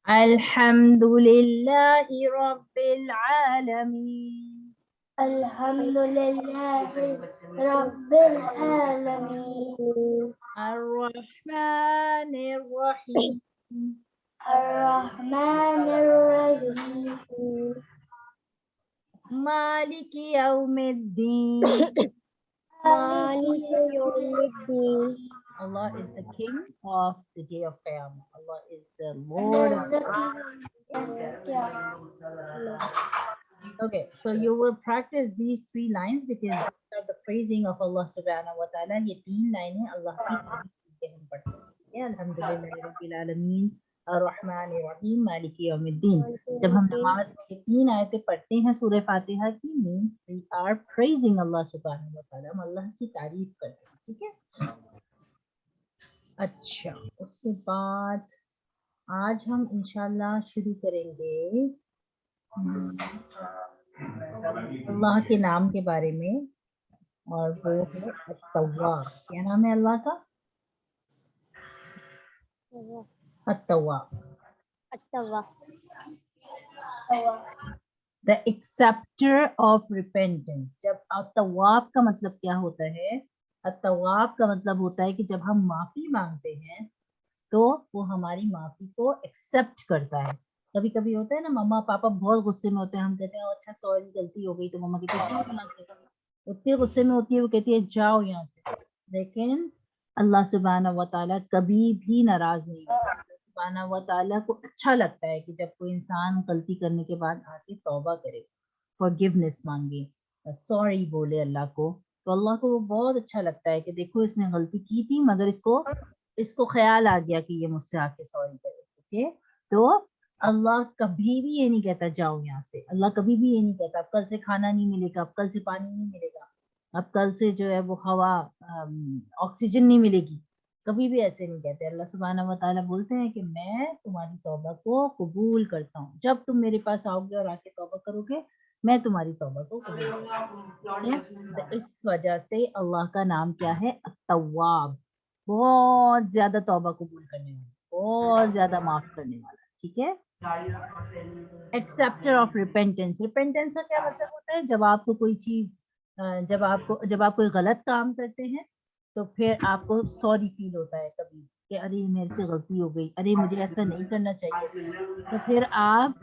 Alhamdulillahi Rabbil Alameen. Alhamdulillahi Rabbil Alameen. Ar-Rahmanir Rahim. Ar-Rahmanir Rahim. Maliki Yawmiddin. Maliki Yawmiddin. Allah is the King of the day of Qiyamah. Allah is the Lord of the Okay, so you will practice these 3 lines because these are the praising of Allah subhanahu wa ta'ala. ये 3 लाइनें अल्लाह की तारीफ के हम पढ़ते हैं. अल्हम्दुलिल्लाहि रब्बिल आलमीन अर्रहमानिर रहीम मालिकी यौमिद्दीन. जब हम नमाज में ये 3 आयतें पढ़ते हैं सूरह फातिहा की, means we are praising Allah subhanahu wa ta'ala. हम अल्लाह की तारीफ करते हैं. ठीक है. अच्छा, उसके बाद आज हम इंशाल्लाह शुरू करेंगे अल्लाह के नाम के बारे में, और वो है अत-तव्वाब. क्या नाम है अल्लाह का? Attawwab. The acceptor of repentance. जब अत-तव्वाब का मतलब क्या होता है? अत-तव्वाब का मतलब होता है कि जब हम माफी मांगते हैं तो वो हमारी माफी को एक्सेप्ट करता है. कभी कभी होता है ना, मम्मा पापा बहुत गुस्से में होते हैं, हम कहते हैं अच्छा सॉरी गलती हो गई, तो मम्मा कहती है उतने गुस्से में होती है, वो कहती है जाओ यहाँ से. लेकिन अल्लाह सुब्हानहू व तआला कभी भी नाराज नहीं होता. सुब्हानहू व तआला को अच्छा लगता है कि जब कोई इंसान गलती करने के बाद आके तौबा करे, फॉरगिवनेस मांगे, सॉरी बोले अल्लाह को. तो अल्लाह को वो बहुत अच्छा लगता है कि देखो इसने गलती की थी मगर इसको ख्याल आ गया कि ये मुझसे आके सॉरी करे. ओके, तो अल्लाह कभी भी ये नहीं कहता जाओ यहाँ से. अल्लाह कभी भी ये नहीं कहता अब कल से खाना नहीं मिलेगा, अब कल से पानी नहीं मिलेगा, अब कल से जो है वो हवा ऑक्सीजन नहीं मिलेगी. कभी भी ऐसे नहीं कहते. अल्लाह सुब्हानहू व तआला बोलते हैं कि मैं तुम्हारी तौबा को कबूल करता हूँ. जब तुम मेरे पास आओगे और आके तौबा करोगे, मैं तुम्हारी तौबा को कबूल करता हूँ. तो इस वजह से अल्लाह का नाम क्या है? अत-तव्वाब. बहुत ज्यादा तौबा कबूल करने वाला, बहुत ज्यादा माफ करने वाला. ठीक है. Acceptor of repentance. रिपेंटेंस का क्या मतलब होता है? जब आपको कोई चीज जब आप कोई गलत काम करते हैं तो फिर आपको सॉरी फील होता है कभी कि अरे मेरे से गलती हो गई, अरे मुझे ऐसा नहीं करना चाहिए. तो फिर आप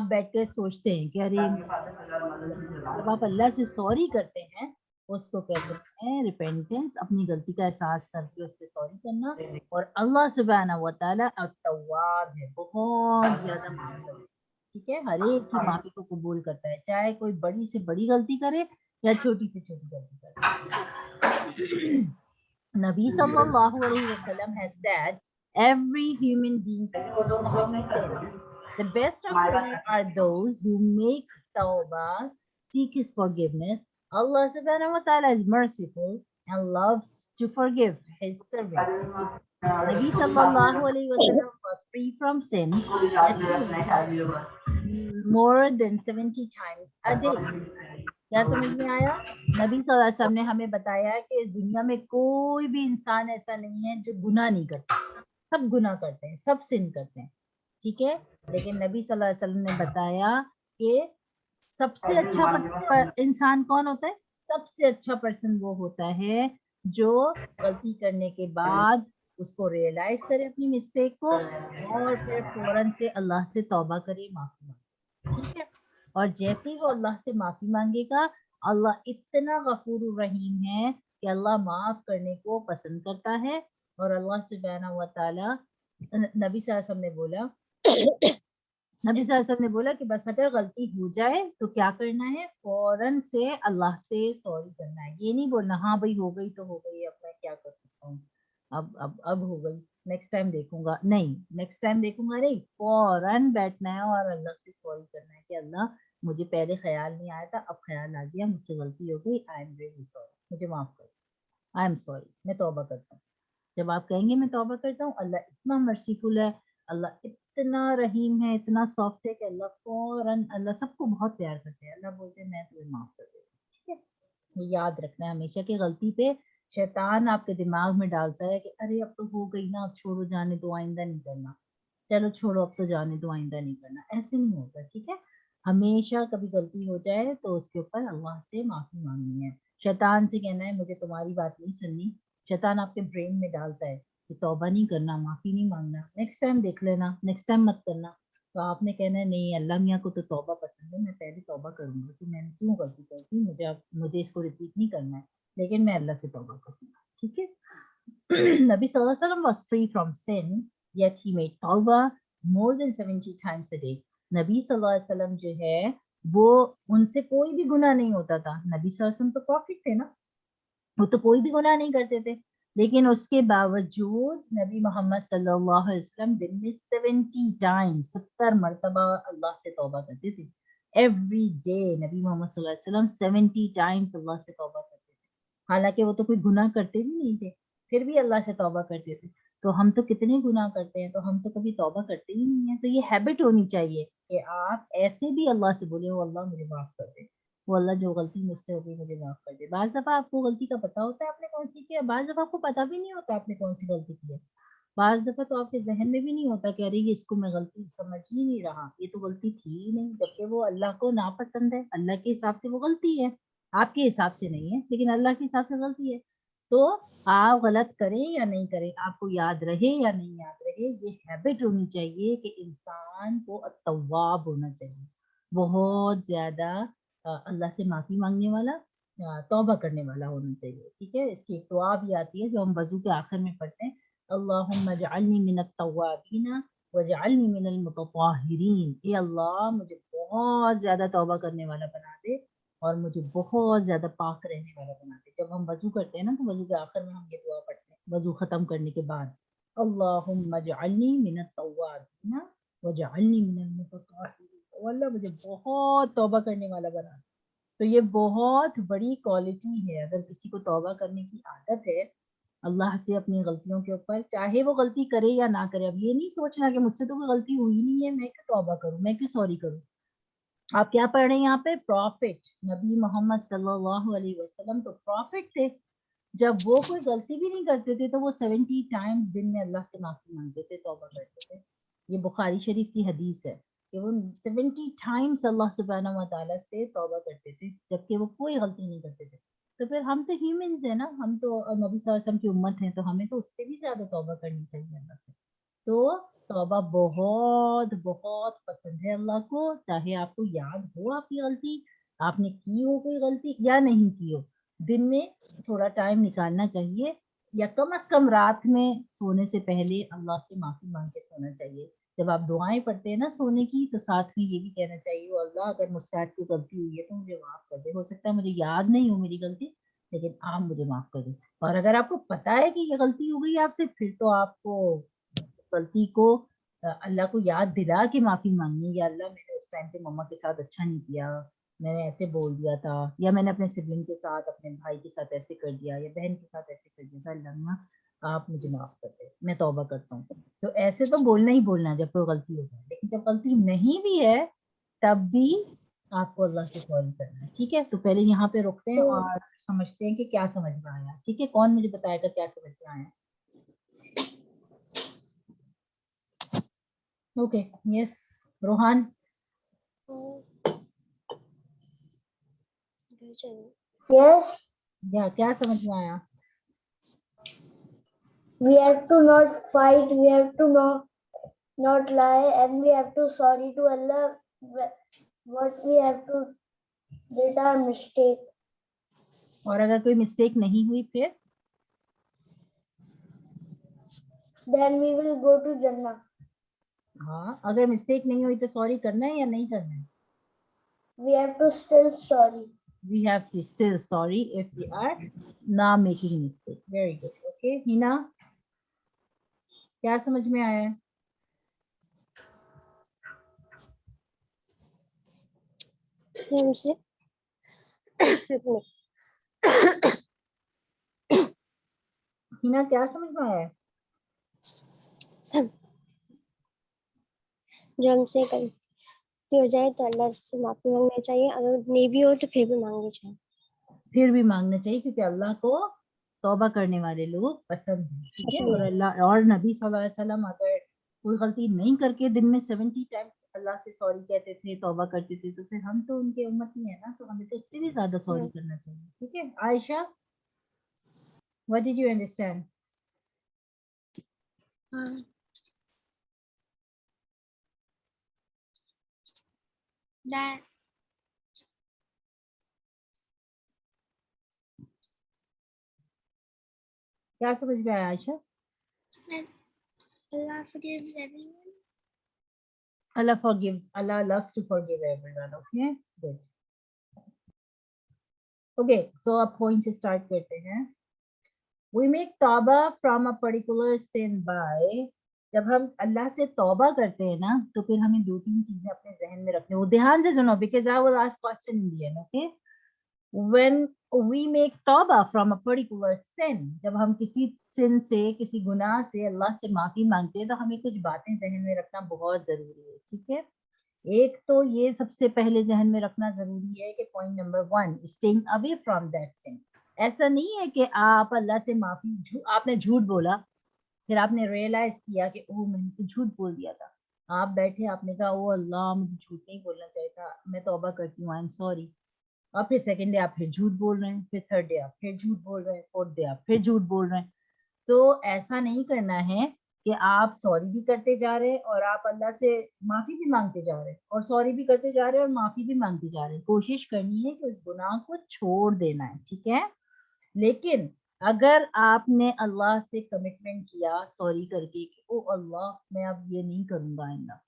बैठ के सोचते हैं कि अरे जब आप अल्लाह से सॉरी करते हैं उसको कहते हैं रिपेंटेंस. अपनी गलती का एहसास करके उस पर सॉरी करना. और अल्लाह सुब्हानहू व तआला अत-तव्वाब है, बहुत ज्यादा माफ करता है. ठीक है. हर एक की माफी को कबूल करता है, चाहे कोई बड़ी से बड़ी गलती करे या छोटी से छोटी गलती करे. नबी सल्लल्लाहु अलैहि वसल्लम has said every human being sin. The best of sinners are those who make tawbah, seek his forgiveness. Allah subhanahu wa ta'ala is merciful and loves to forgive his servants. Nabi sallallahu alayhi wa sallam was free from sin at least more than 70 times a day. क्या समझ में आया? नबी सल्लल्लाहु अलैहि वसल्लम ने हमें बताया है कि इस दुनिया में कोई भी इंसान ऐसा नहीं है जो गुनाह नहीं करता. सब गुनाह करते हैं, सब सिन करते हैं. ठीक है. लेकिन नबी सल्लल्लाहु अलैहि वसल्लम ने बताया कि सबसे अच्छा इंसान कौन होता है? सबसे अच्छा पर्सन वो होता है जो गलती करने के बाद उसको रियलाइज करे अपनी मिस्टेक को और फिर फौरन से अल्लाह से तौबा करे, माफी मांगे. ठीक है. और जैसे ही वो अल्लाह से माफी मांगेगा, अल्लाह इतना गफूर रहीम है कि अल्लाह माफ करने को पसंद करता है. और अल्लाह सुब्हानहू व तआला नबी सल्लल्लाहु अलैहि वसल्लम ने बोला कि बस अगर गलती हो जाए तो क्या करना है? फौरन से अल्लाह से सॉरी करना है. ये नहीं बोलना हाँ भाई हो गई तो हो गई, अब मैं क्या कर सकता हूँ, अब हो गई, नेक्स्ट टाइम देखूंगा. नहीं, नेक्स्ट टाइम देखूंगा नहीं, फौरन बैठना है और अल्लाह से सॉरी करना है कि अल्लाह मुझे पहले ख्याल नहीं आया था, अब ख्याल आ गया, मुझसे गलती हो गई, आई एम रियली सॉरी, मुझे माफ कर, आई एम सॉरी, मैं तौबा करता हूँ. जब आप कहेंगे मैं तौबा करता हूँ, अल्लाह इतना मर्सीफुल है, अल्लाह इतना रहीम है, इतना सॉफ्ट है कि अल्लाह फौरन, अल्लाह सबको बहुत प्यार करते हैं. अल्लाह बोलते हैं मैं तुम्हें माफ कर देता हूँ. ठीक है. ये याद रखना है हमेशा कि गलती पे शैतान आपके दिमाग में डालता है कि अरे अब तो हो गई ना, अब छोड़ो जाने दो, आइंदा नहीं करना, चलो छोड़ो अब तो जाने दो, आइंदा नहीं करना। ऐसे नहीं होता, ठीक है। हमेशा कभी गलती हो जाए तो उसके ऊपर अल्लाह से माफी मांगनी है। शैतान से कहना है मुझे तुम्हारी बात नहीं सुननी। शैतान आपके ब्रेन में डालता है कि तौबा नहीं करना, माफी नहीं मांगना, नेक्स्ट टाइम देख लेना, नेक्स्ट टाइम मत करना। तो आपने कहना है नहीं, अल्लाह मियाँ को तो तौबा पसंद है, मैं पहले तौबा करूंगा कि मैंने क्यों गलती कर दी, मुझे इसको रिपीट नहीं करना है, लेकिन मैं अल्लाह से तौबा करूंगा, ठीक है। Nabi Sallallahu Alaihi Wasallam was free from sin, yet he made tawbah more than 70 times a day. नबी सल्लल्लाहु अलैहि वसल्लम जो है वो, उनसे कोई भी गुनाह नहीं होता था। नबी सल्लल्लाहु अलैहि वसल्लम तो प्रॉफिट थे ना, वो तो कोई भी गुनाह नहीं करते थे, लेकिन उसके बावजूद नबी मोहम्मद सल्लल्लाहु अलैहि वसल्लम दिन में 70 टाइम्स, 70 मरतबा अल्लाह से तौबा करते थे। एवरी डे नबी मोहम्मद सल्लल्लाहु अलैहि वसल्लम 70 टाइम्स अल्लाह से तौबा करते थे। हालांकि वो तो कोई गुनाह करते भी नहीं थे, फिर भी अल्लाह से तौबा करते थे। तो हम तो कितने गुनाह करते हैं, तो हम तो कभी तौबा करते ही नहीं है। तो ये हैबिट होनी चाहिए कि आप ऐसे भी अल्लाह से बोले, हो अल्लाह मुझे माफ कर दे, वो अल्लाह जो गलती मुझसे हो गई मुझे माफ कर दे। बाज दफा आपको गलती का पता होता है आपने कौन सी की है, बाज दफा आपको पता भी नहीं होता आपने कौन सी गलती की है। बाज दफा तो आपके जहन में भी नहीं होता कि अरे ये इसको मैं गलती समझ ही नहीं रहा, ये तो गलती थी ही नहीं, जबकि वो अल्लाह को नापसंद है। अल्लाह के हिसाब से वो गलती है, आपके हिसाब से नहीं है, लेकिन अल्लाह के हिसाब से गलती है। तो आप गलत करें या नहीं करें, आपको याद रहे या नहीं याद रहे, ये हैबिट होनी चाहिए कि इंसान को तव्वाब होना चाहिए, बहुत ज्यादा अल्लाह से माफी मांगने वाला, तौबा करने वाला होना चाहिए, ठीक है। इसकी एक दुआ भी आती है जो हम वजू के आखिर में पढ़ते हैं, अल्लाहुम्मा जअलनी मिनत तव्वाबीना वजअलनी मिनल मुतत्ताहिरीन। ये अल्लाह मुझे बहुत ज्यादा तौबा करने वाला बना दे और मुझे बहुत ज्यादा पाक रहने वाला बना दे। जब हम वजू करते हैं ना, तो वजू के आखिर में हम ये दुआ पढ़ते हैं वजू खत्म करने के बाद, अल्लाहुम्मा जअलनी मिनत तव्वाबीना वजअलनी मिनल मुतत्ताहिरीन। अल्लाह मुझे बहुत तौबा करने वाला बना दे। तो ये बहुत बड़ी क्वालिटी है। अगर किसी को तौबा करने की आदत है अल्लाह से अपनी गलतियों के ऊपर, चाहे वो गलती करे या ना करे, अब ये नहीं सोचना कि मुझसे तो कोई गलती हुई नहीं है, मैं क्यों तौबा करूं, मैं क्यों सॉरी करूं। आप क्या पढ़ रहे हैं यहाँ पे, प्रॉफिट नबी मोहम्मद सल्लल्लाहु अलैहि वसल्लम तो प्रॉफिट थे। जब वो कोई गलती भी नहीं करते थे तो वो 70 टाइम्स दिन में अल्लाह से माफी मांगते थे, तौबा करते थे। ये बुखारी शरीफ की हदीस है कि वो 70 टाइम्स अल्लाह सुब्हानहू व तआला से तौबा करते थे, जबकि वो कोई गलती नहीं करते थे। तो फिर हम तो ह्यूमंस है ना, हम तो नबी सल्लल्लाहु अलैहि वसल्लम की उम्मत है, तो हमें तो उससे भी ज्यादा तौबा करनी चाहिए अल्लाह से। तो तौबा बहुत बहुत पसंद है अल्लाह को, चाहे आपको याद हो आपकी गलती, आपने की हो कोई गलती या नहीं की हो, दिन में थोड़ा टाइम निकालना चाहिए, या कम से कम रात में सोने से पहले अल्लाह से माफी मांग के सोना चाहिए। जब आप दुआएं पढ़ते हैं ना सोने की, तो साथ में ये भी कहना चाहिए, "ओ अल्लाह अगर मुझसे आज कोई गलती हुई है तो मुझे माफ कर दे, हो सकता है मुझे याद नहीं हो मेरी गलती, लेकिन आप मुझे माफ कर दे।" और अगर आपको पता है कि ये गलती हो गई आपसे, फिर तो आपको गलती को अल्लाह को याद दिला के माफी मांगनी, या अल्लाह मैंने उस टाइम पे मम्मा के साथ अच्छा नहीं किया, मैंने ऐसे बोल दिया था, या मैंने अपने सिबलिंग के साथ, अपने भाई के साथ ऐसे कर दिया, या बहन के साथ ऐसे कर दिया था, अल्लाह आप मुझे माफ कर दे, मैं तौबा करता हूँ। तो ऐसे तो बोलना ही बोलना है जब कोई गलती हो जाए, लेकिन जब गलती नहीं भी है तब भी आपको अल्लाह से सॉरी करना है, ठीक है। तो पहले यहाँ पे रुकते हैं और समझते हैं कि क्या समझ में आया, ठीक है। कौन मुझे बताएगा क्या समझ में आया। Okay, yes, Rohan. Yes, या क्या समझ में आया। we have to not fight, we have to not lie, and we have to sorry to Allah what we have to did our mistake. और अगर कोई मिस्टेक नहीं हुई फिर Then we will go to Jannah. हाँ, अगर mistake नहीं हुई तो सॉरी करना है या नहीं करना है। We have to still sorry. We have to still sorry if we are not making mistake. Very good. Okay, Hina क्या समझ में आया है। हिना क्या समझ में आया है। जो हमसे गलती हो जाए तो अल्लाह से माफी मांगनी चाहिए, अगर नहीं भी हो तो फिर भी मांगनी चाहिए। फिर भी मांगना चाहिए, क्योंकि अल्लाह को तौबा करने वाले लोग पसंद हैं, ठीक है। पसंद और है। अल्लाह और नबी सल्लल्लाहु अलैहि वसल्लम अगर कोई गलती नहीं करके दिन में 70 टाइम्स अल्लाह से सॉरी कहते थे, तौबा करते थे, तो फिर हम तो उनके उम्मत ही है ना, तो हमें तो उससे भी ज्यादा सॉरी करना चाहिए, ठीक है। Ayesha, what did you understand? हाँ, that क्या समझ में आया Ayesha? Allah forgives everyone. Allah forgives, Allah loves to forgive everyone, okay, good. Okay, so अब point से start करते हैं. We make तौबा from a particular sin by, जब हम अल्लाह से तौबा करते हैं ना, तो फिर हमें 2-3 चीजें अपने जहन में रखनी, वो ध्यान से सुनो, because I will ask question in the end, okay? When we make तौबा from a particular sin, जब हम किसी sin से, किसी गुनाह से अल्लाह से माफी मांगते हैं, तो हमें कुछ बातें जहन में रखना बहुत जरूरी है, ठीक है। एक तो ये सबसे पहले जहन में रखना जरूरी है कि point number 1, staying away from that sin. ऐसा नहीं है कि आप अल्लाह से माफी, आपने झूठ बोला, फिर आपने रियलाइज किया कि ओह मैंने तो झूठ बोल दिया था, आप बैठे, आपने कहा ओ अल्लाह मुझे झूठ नहीं बोलना चाहिए था, मैं तौबा करती हूँ, आई एम सॉरी। और फिर सेकंड डे आप फिर झूठ बोल रहे हैं, फिर थर्ड डे आप फिर झूठ बोल रहे हैं, फोर्थ डे आप फिर झूठ बोल रहे हैं। तो ऐसा नहीं करना है कि आप सॉरी भी करते जा रहे हैं और आप अल्लाह से माफी भी मांगते जा रहे हैं, और सॉरी भी करते जा रहे हैं और माफी भी मांगते जा रहे हैं। कोशिश करनी है कि उस गुनाह को छोड़ देना है, ठीक है। लेकिन अगर आपने अल्लाह से कमिटमेंट किया सॉरी करके कि ओ अल्लाह मैं अब ये नहीं करूंगा आइंदा,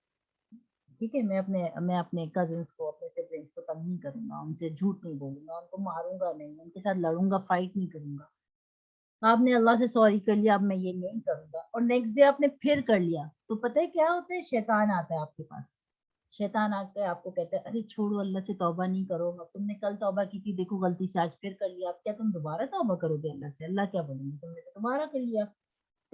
ठीक है, मैं अपने कजिन्स को, अपने सिबलिंग्स को तंग नहीं करूंगा, उनसे झूठ नहीं बोलूंगा, उनको मारूंगा नहीं, उनके साथ लड़ूंगा, फाइट नहीं करूंगा। आपने अल्लाह से सॉरी कर लिया, अब मैं ये नहीं करूंगा, और नेक्स्ट डे आपने फिर कर लिया, तो पता है क्या होता है, शैतान आता है आपके पास। शैतान आकर आपको कहता है अरे छोड़ो, अल्लाह से तौबा नहीं करो, अब तुमने कल तौबा की थी, देखो गलती से आज फिर कर लिया, अब क्या तुम दोबारा तौबा करोगे अल्लाह से? अल्लाह क्या बोलेंगे, तुमने तो दोबारा कर लिया।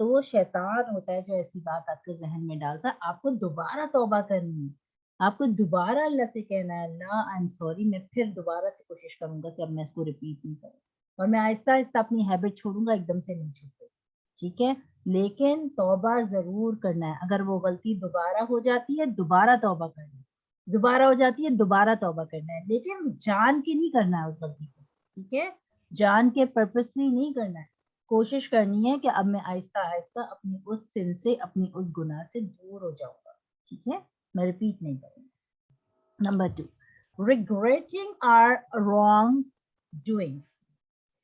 तो वो शैतान होता है जो ऐसी बात आपके जहन में डालता है। आपको दोबारा तौबा करनी है, आपको दोबारा अल्लाह से कहना है अल्लाह आई एम सॉरी, मैं फिर दोबारा से कोशिश करूंगा कि अब मैं इसको रिपीट नहीं करूँ, और मैं आहिस्ता आहिस्ता अपनी हैबिट छोड़ूंगा, एकदम से नहीं छोड़ूंगा, ठीक है। लेकिन तौबा जरूर करना है। अगर वो गलती दोबारा हो जाती है, दोबारा तौबा करना है, दोबारा हो जाती है, दोबारा तौबा करना है, लेकिन जान के नहीं करना है उस गलती को, ठीक है। जान के पर्पसली नहीं करना है। कोशिश करनी है कि अब मैं आहिस्ता आहिस्ता अपनी उस सिन से, अपनी उस गुनाह से दूर हो जाऊंगा, ठीक है, मैं रिपीट नहीं करूंगा। Number 2, regretting our wrong doings,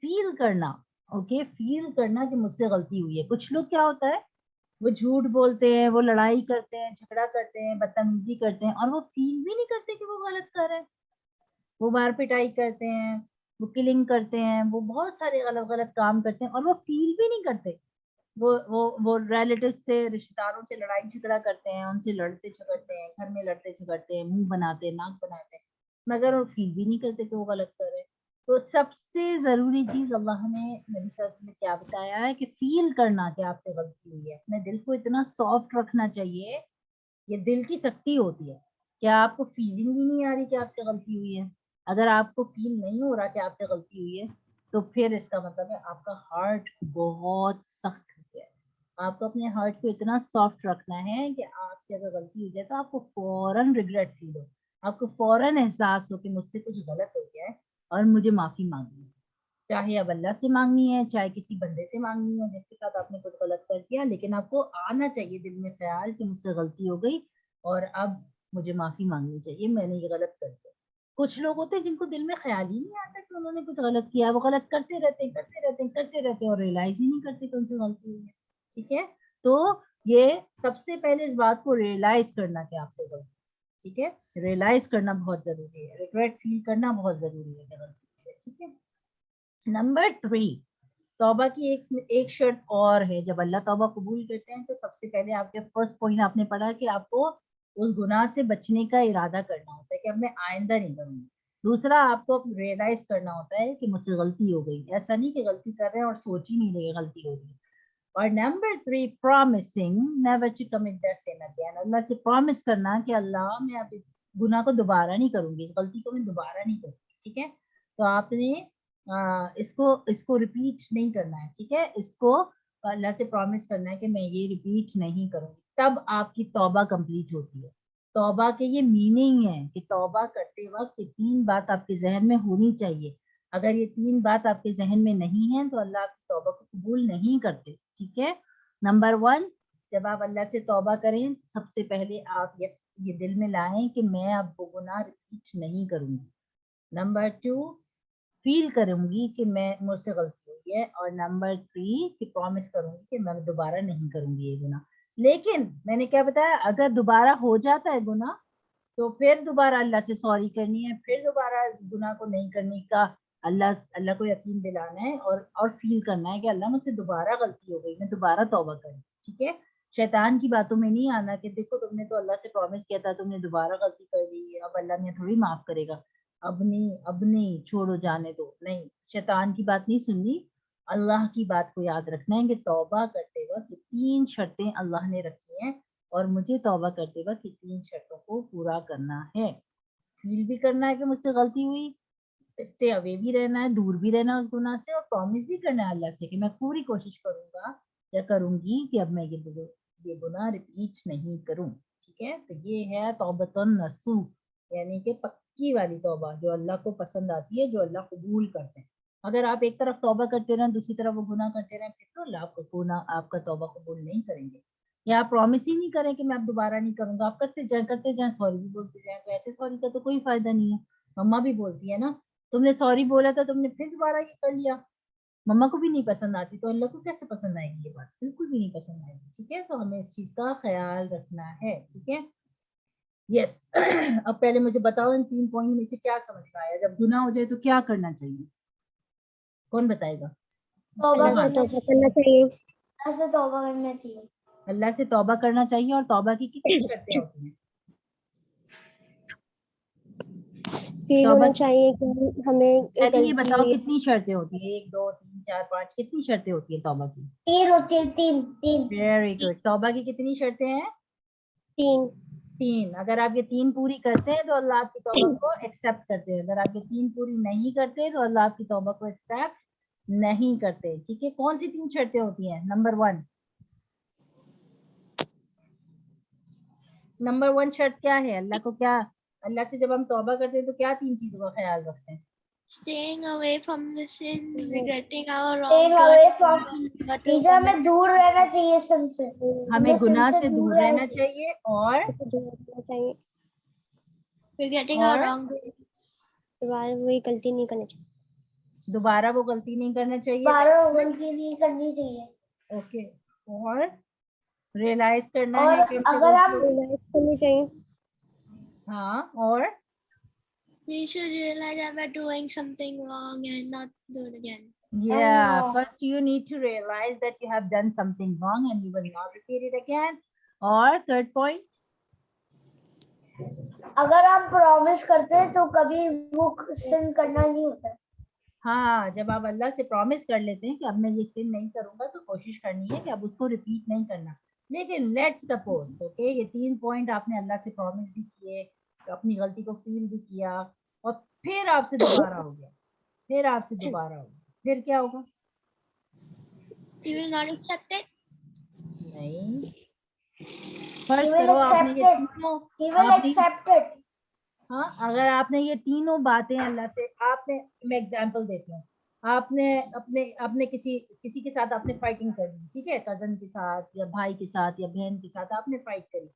feel करना, ओके, फील करना कि मुझसे गलती हुई है। कुछ लोग क्या होता है, वो झूठ बोलते हैं, वो लड़ाई करते हैं, झगड़ा करते हैं, बदतमीजी करते हैं, और वो फील भी नहीं करते कि वो गलत कर रहे हैं। वो मार पिटाई करते हैं, वो किलिंग करते हैं, वो बहुत सारे गलत गलत काम करते हैं, और वो फील भी नहीं करते। वो रिलेटिव से, रिश्तेदारों से लड़ाई झगड़ा करते हैं, उनसे लड़ते झगड़ते हैं, घर में लड़ते झगड़ते हैं, मुंह बनाते हैं, नाक बनाते हैं, मगर वो फील भी नहीं करते कि वो गलत कर रहे हैं। तो सबसे जरूरी चीज अल्लाह ने नबी सल्लल्लाहु अलैहि वसल्लम ने क्या बताया है कि फील करना कि आपसे गलती हुई है। अपने दिल को इतना सॉफ्ट रखना चाहिए, ये दिल की शक्ति होती है। क्या आपको फीलिंग ही नहीं आ रही कि आपसे गलती हुई है? अगर आपको फील नहीं हो रहा कि आपसे गलती हुई है, तो फिर इसका मतलब है आपका हार्ट बहुत सख्त है। आपको अपने हार्ट को इतना सॉफ्ट रखना है कि आपसे अगर गलती हो जाए तो आपको फौरन रिग्रेट फील हो, आपको फौरन एहसास हो कि मुझसे कुछ गलत हो गया है और मुझे माफी मांगनी है। चाहे अब अल्लाह से मांगनी है, चाहे किसी बंदे से मांगनी है जिसके साथ आपने कुछ गलत कर दिया, लेकिन आपको आना चाहिए दिल में ख्याल कि मुझसे गलती हो गई और अब मुझे माफी मांगनी चाहिए, मैंने ये गलत कर दिया। कुछ लोग होते हैं जिनको दिल में ख्याल ही नहीं आता कि उन्होंने कुछ गलत किया, वो गलत करते रहते हैं, करते रहते हैं, करते रहते हैं, और रियलाइज ही नहीं करते कि उनसे गलती हुई है, ठीक है। तो ये सबसे पहले इस बात को रियलाइज करना कि आपसे गलती, ठीक है, रियलाइज करना बहुत जरूरी है, रिग्रेट फील करना बहुत जरूरी है कि गलती है, ठीक है। नंबर 3, तौबा की एक शर्त और है। जब अल्लाह तौबा कबूल करते हैं तो सबसे पहले आपके फर्स्ट पॉइंट आपने पढ़ा कि आपको उस गुनाह से बचने का इरादा करना होता है कि अब मैं आइंदा नहीं करूंगी। दूसरा, आपको रियलाइज करना होता है कि मुझसे गलती हो गई, ऐसा नहीं कि गलती कर रहे हैं और सोच ही नहीं रहे गलती हो गई। और number 3, promising never to commit that sin again, Allah से प्रॉमिस करना कि अल्लाह मैं अब इस गुनाह को दोबारा नहीं करूंगी, इस गलती को मैं दोबारा नहीं करूंगी, ठीक है। तो आपने इसको रिपीट नहीं करना है, ठीक है। इसको अल्लाह से प्रॉमिस करना है कि मैं ये रिपीट नहीं करूंगी, तब आपकी तौबा कंप्लीट होती है। तौबा के ये मीनिंग है कि तौबा करते वक्त ये 3 बात आपके जहन में होनी चाहिए। अगर ये 3 बात आपके जहन में नहीं है तो अल्लाह आपकी तौबा को कबूल नहीं करते, ठीक है। नंबर 1, जब आप अल्लाह से तौबा करें, सबसे पहले आप ये दिल में लाएं कि मैं अब वो गुनाह रिपीट नहीं करूंगी। नंबर 2, फील करूंगी कि मैं मुझसे गलती हुई है। और नंबर 3, कि प्रॉमिस करूंगी कि मैं दोबारा नहीं करूंगी ये गुनाह। लेकिन मैंने क्या बताया, अगर दोबारा हो जाता है गुनाह तो फिर दोबारा अल्लाह से सॉरी करनी है, फिर दोबारा गुनाह को नहीं करने का अल्लाह को यकीन दिलाना है और फील करना है कि अल्लाह मुझसे दोबारा गलती हो गई, मैं दोबारा तौबा करूँ, ठीक है। शैतान की बातों में नहीं आना कि देखो तुमने तो अल्लाह से प्रॉमिस किया था, तुमने दोबारा गलती कर ली, अब अल्लाह ने थोड़ी माफ करेगा, अब नहीं छोड़ो जाने दो, नहीं, शैतान की बात नहीं सुननी। अल्लाह की बात को याद रखना है कि तौबा करते वक्त 3 शर्तें अल्लाह ने रखी हैं और मुझे तौबा करते वक्त 3 शर्तों को पूरा करना है। फील भी करना है कि मुझसे गलती हुई, स्टे अवे भी रहना है, दूर भी रहना उस गुनाह से, और प्रॉमिस भी करना है अल्लाह से कि मैं पूरी कोशिश करूंगा या करूंगी कि अब मैं ये गुनाह रिपीट नहीं करूं, ठीक है। तो ये है तौबतन नसूह, यानी कि पक्की वाली तौबा जो अल्लाह को पसंद आती है, जो अल्लाह कबूल करते हैं। अगर आप एक तरफ तौबा करते रहें, दूसरी तरफ वो गुनाह करते रहें, फिर तो अल्लाह आपका तौबा कबूल नहीं करेंगे। या आप प्रॉमिस ही नहीं करें कि मैं अब दोबारा नहीं करूंगा, आप करते जाए, सॉरी भी बोलते जाए, तो ऐसे सॉरी का तो कोई फायदा नहीं है। मम्मा भी बोलती है ना, तुमने सॉरी बोला था, तुमने फिर दोबारा ये कर लिया। मम्मा को भी नहीं पसंद आती तो अल्लाह को कैसे पसंद आएगी ये बात, बिल्कुल भी नहीं पसंद आएगी, ठीक है। तो हमें इस चीज का ख्याल रखना है, ठीक है। यस अब पहले मुझे बताओ इन 3 पॉइंट में से क्या समझ में आया, जब गुनाह हो जाए तो क्या करना चाहिए, कौन बताएगा। तौबा अल्लाह से करना तौबा करना चाहिए। अल्लाह से तौबा करना चाहिए। अल्लाह से तौबा करना चाहिए। और तौबा की कितनी शर्तें होती हैं। फील तौबा होना चाहिए कि हमें एक पहले ये गलती बताओ हुई है। कितनी शर्तें होती है, 1 2 3 4 5, कितनी शर्तें होती है तौबा की। 3 होती है, 3। Very good. तौबा की कितनी शर्तें हैं। 3। 3। अगर आप ये 3 पूरी करते हैं तो अल्लाह आपकी तौबा को एक्सेप्ट करते हैं, अगर आप ये 3 पूरी नहीं करते तो अल्लाह आपकी तौबा को एक्सेप्ट नहीं करते, ठीक है। कौन सी 3 शर्तें होती हैं। नंबर 1 शर्त क्या है, अल्लाह को क्या, अल्लाह से जब हम तौबा करते हैं तो क्या 3 चीजों का ख्याल रखते हैं। Staying away from the sin, regretting our Staying wrongdoing, away from but teacher, हमें दूर रहना चाहिए सन से, हमें sin गुनाह से से दूर रहना रहना चाहिए और ऐसे जो करना चाहिए, regretting our और wrongdoing. दोबारा वही गलती नहीं करनी चाहिए। दोबारा वो गलती नहीं करना चाहिए। 12 गलती नहीं करनी चाहिए। ओके। और रियलाइज करना और है कि हमसे अगर गलती हम होगी। रियलाइज करनी चाहिए। हाँ, और We should realize that we're doing something wrong and not do it again. yeah, first you need to realize that you have done something wrong and you will not repeat it again. और third point, अगर हम promise करते हैं तो कभी वो sin करना नहीं होता है। हाँ, जब आप अल्लाह से प्रॉमिस कर लेते हैं कि अब मैं ये सिन नहीं करूंगा तो कोशिश करनी है कि अब उसको रिपीट नहीं करना। लेकिन लेट्स सपोज ओके, ये 3 पॉइंट आपने अल्लाह से प्रॉमिस भी किए, अपनी गलती को फील भी किया, और फिर आपसे दोबारा हो गया, फिर क्या होगा। You will not accept it. नहीं, He फर्ज will करो आपने accept ये it. तीनों, He will आपने accept it. हाँ, अगर आपने ये तीनों बातें अल्लाह से, आपने, मैं एग्जांपल देती हूँ, आपने अपने अपने किसी के साथ आपने फाइटिंग कर ली, ठीक है, कजन के साथ या भाई के साथ या बहन के साथ आपने फाइट करी,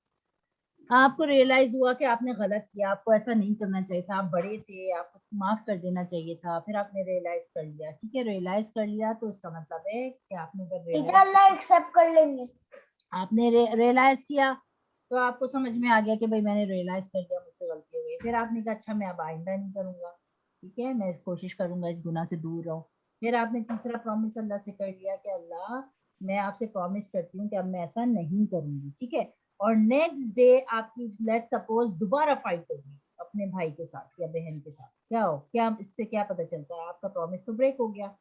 आपको रियलाइज हुआ कि आपने गलत किया, आपको ऐसा नहीं करना चाहिए था, आप बड़े थे, आपको माफ कर देना चाहिए था, फिर आपने रियलाइज कर लिया, ठीक है, रियलाइज कर लिया तो इसका मतलब है कि आपने अगर टीचर realize अल्लाह एक्सेप्ट कर लेंगे। आपने रियलाइज किया तो आपको समझ में आ गया कि भाई मैंने रियलाइज कर लिया, मुझसे गलती हो गई, फिर आपने कहा अच्छा मैं अब आइंदा नहीं करूंगा, ठीक है, मैं कोशिश करूंगा इस गुनाह से दूर रहूं। फिर आपने तीसरा प्रॉमिस अल्लाह से कर लिया कि अल्लाह मैं आपसे प्रॉमिस करती हूँ कि अब मैं ऐसा नहीं करूंगी, ठीक है। और नेक्स्ट डे आपकी लेट्स सपोज दोबारा फाइट होगी अपने भाई के साथ या बहन के साथ, क्या इससे क्या पता चलता है, आपका प्रॉमिस तो ब्रेक हो गया,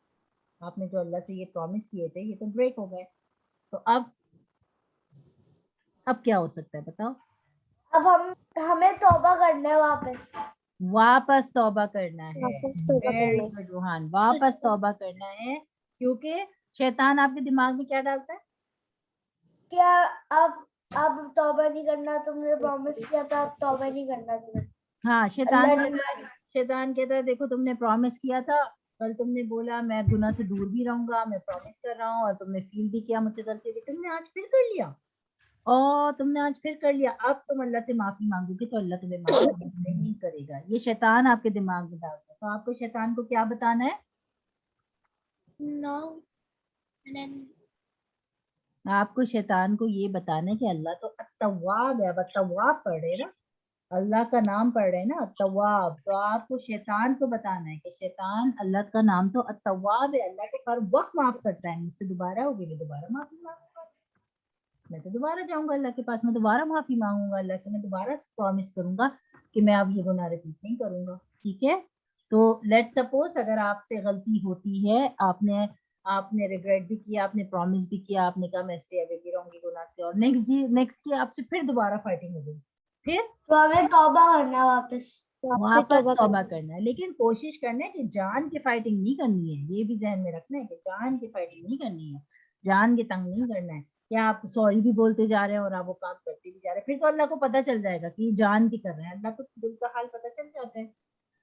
आपने जो अल्लाह से ये प्रॉमिस किए थे ये तो ब्रेक हो गए। तो अब क्या हो सकता है बताओ। अब हमें तौबा करना है वापस। वापस तौबा करना है। वापस तौबा वेरी करना है। गुड रूहान, वापस तौबा करना है, क्योंकि शैतान आपके दिमाग में क्या डालता है? क्या अब तौबा नहीं करना, तुमने प्रॉमिस किया था, अब तौबा नहीं करना तुम्हें। हाँ, शैतान अल्लाह कहता है देखो तुमने प्रॉमिस किया था, कल तुमने बोला मैं गुनाह से दूर भी रहूंगा, मैं प्रॉमिस कर रहा हूँ, और तुमने फील भी किया मुझसे गलती हुई, तुमने आज फिर कर लिया, और तुमने आज फिर कर लिया, अब तुम अल्लाह से माफी मांगोगे तो अल्लाह तुम्हें माफ नहीं करेगा। ये शैतान आपके दिमाग में डालता है। तो आपको शैतान को क्या बताना है? No. And then आपको शैतान को ये बताना है कि अल्लाह तो अत्तवाब है। अब अत्तवाब पढ़ रहे हैं ना, अल्लाह का नाम पढ़ रहे हैं ना, अत्तवाब। तो आपको शैतान को बताना है कि शैतान, अल्लाह का नाम तो अत्तवाब है, अल्लाह के हर वक्त माफ करता है, मुझसे दोबारा होगी मैं दोबारा माफी मांगूंगा, मैं तो दोबारा जाऊंगा अल्लाह के पास, मैं दोबारा माफी मांगूंगा अल्लाह से, मैं दोबारा प्रॉमिस करूंगा कि मैं अब ये गुनाह रिपीट नहीं करूंगा। ठीक है, तो लेट सपोज अगर आपसे गलती होती है, आपने रिग्रेट भी किया, आपने प्रॉमिस भी किया, आपने कहा मैं स्टे अवे भी रहूंगी गुनाह से, और नेक्स्ट डे आपसे फिर दोबारा फाइटिंग हो गई, फिर तो हमें तौबा करना वापस। वापस तौबा तौबा करना करना है। लेकिन कोशिश करना है कि जान की फाइटिंग नहीं करनी है, ये भी जहन में रखना है कि जान की फाइटिंग नहीं करनी है, जान के तंग नहीं करना है। या आप सॉरी भी बोलते जा रहे हैं और आप वो काम करते भी जा रहे हैं, फिर तो अल्लाह को पता चल जाएगा कि ये जान की कर रहे हैं, अल्लाह को दिल का हाल पता चल जाता है,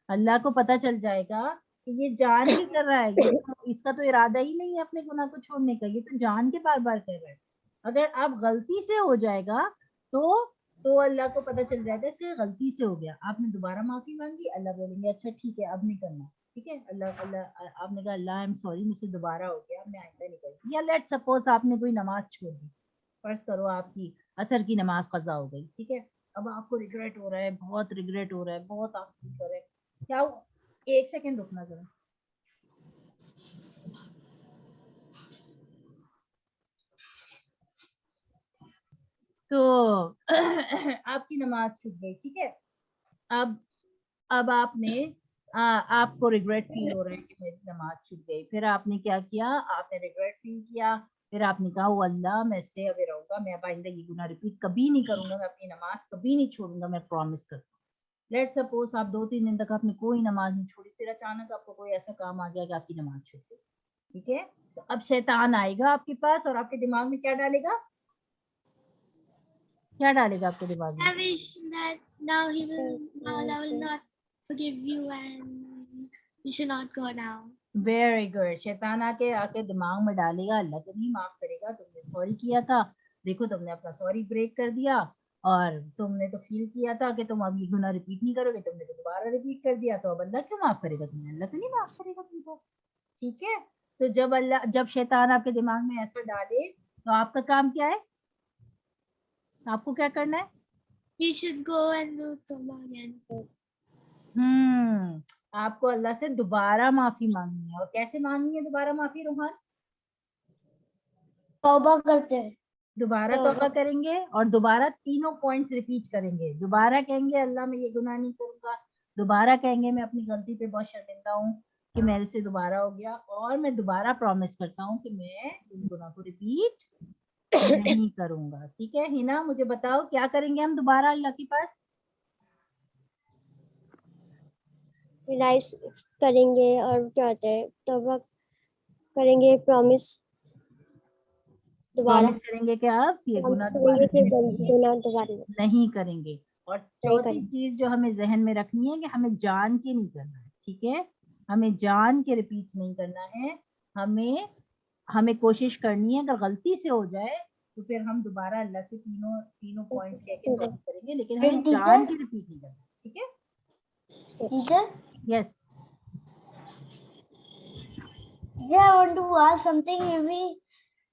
अल्लाह को पता चल जाएगा कि ये जान की कर रहा है, ये तो इसका तो इरादा ही नहीं है अपने गुनाह को छोड़ने का, ये तो जान के बार बार कर रहा है। अगर आप गलती से हो जाएगा तो अल्लाह को पता चल जाएगा इससे गलती से हो गया, आपने दोबारा माफी मांगी, अल्लाह बोलेंगे अच्छा ठीक है अब नहीं करना, ठीक है, अल्लाह अल्लाह आपने कहा अल्लाह आई एम सॉरी, मुझसे दोबारा हो गया, मैं आइंदा नहीं करूंगी। या लेट सपोज आपने कोई नमाज छोड़ दी, फर्ज करो आपकी असर की नमाज कज़ा हो गई, ठीक है, अब आपको रिग्रेट हो रहा है, बहुत रिग्रेट हो रहा है, बहुत आप फील कर रहे हैं, क्या एक सेकंड रुकना जरा। तो आपकी नमाज छूट गई, ठीक है, अब आपको रिग्रेट फील हो रहा है कि मेरी नमाज छूट गई, फिर आपने क्या किया, आपने रिग्रेट फील किया, फिर आपने कहा ओ अल्लाह मैं स्टे अवे रहूंगा, मैं अब आइंदा ये गुनाह रिपीट कभी नहीं करूंगा, मैं अपनी नमाज कभी नहीं छोड़ूंगा, मैं प्रॉमिस करता हूँ। लेट सपोज आप 2-3 दिन तक आपने कोई नमाज नहीं छोड़ी, फिर अचानक आपको कोई ऐसा काम आ गया कि आपकी नमाज छूट गई, ठीक है, तो अब शैतान आएगा आपके पास और आपके दिमाग में क्या डालेगा, क्या डालेगा आपके दिमाग में? I wish that now Allah will not forgive you and you should not go now. Very good, शैतान आके दिमाग में डालेगा अल्लाह तो नहीं माफ करेगा, तुमने सॉरी किया था, देखो तुमने अपना सॉरी ब्रेक कर दिया, और तुमने तो फील किया था कि तुम अब ये गुनाह रिपीट नहीं करोगे, तुमने तो दोबारा रिपीट कर दिया, तो अब अल्लाह क्यों माफ करेगा तुम्हें, अल्लाह तो नहीं माफ करेगा तुमको। ठीक है, तो जब शैतान आपके दिमाग में ऐसा डाले तो आपका काम क्या है, आपको क्या करना है? You should go and do tawbah again. आपको अल्लाह से दोबारा माफी मांगनी है, और कैसे मांगनी है दोबारा माफी रूहान? तौबा करते हैं। दोबारा तौबा करेंगे और दोबारा तीनों पॉइंट्स रिपीट करेंगे, दोबारा कहेंगे अल्लाह मैं ये गुनाह नहीं करूंगा, दोबारा कहेंगे मैं अपनी गलती पे बहुत शर्मिंदा हूँ कि मेरे से दोबारा हो गया, और मैं दोबारा प्रॉमिस करता हूँ कि मैं इस गुनाह को रिपीट नहीं करूंगा। ठीक है हिना, मुझे बताओ क्या करेंगे हम दोबारा अल्लाह के पास? रियलाइज करेंगे और क्या होता है तौबा करेंगे, प्रॉमिस दोबारा प्रॉमिस करेंगे कि अब ये गुनाह करेंगे दोबारा कि गुनाह दोबारा नहीं करेंगे। और नहीं चौथी करेंगे। चीज जो हमें जहन में रखनी है कि हमें जान के नहीं करना है, ठीक है, हमें जान के रिपीट नहीं करना है, हमें कोशिश करनी है अगर गलती से हो जाए तो फिर हम दोबारा अल्लाह से तीनों पॉइंट्स कह के सॉरी करेंगे, लेकिन हमें जान के रिपीट नहीं करना, ठीक है? Teacher, yes, yeah, I want to ask something. If we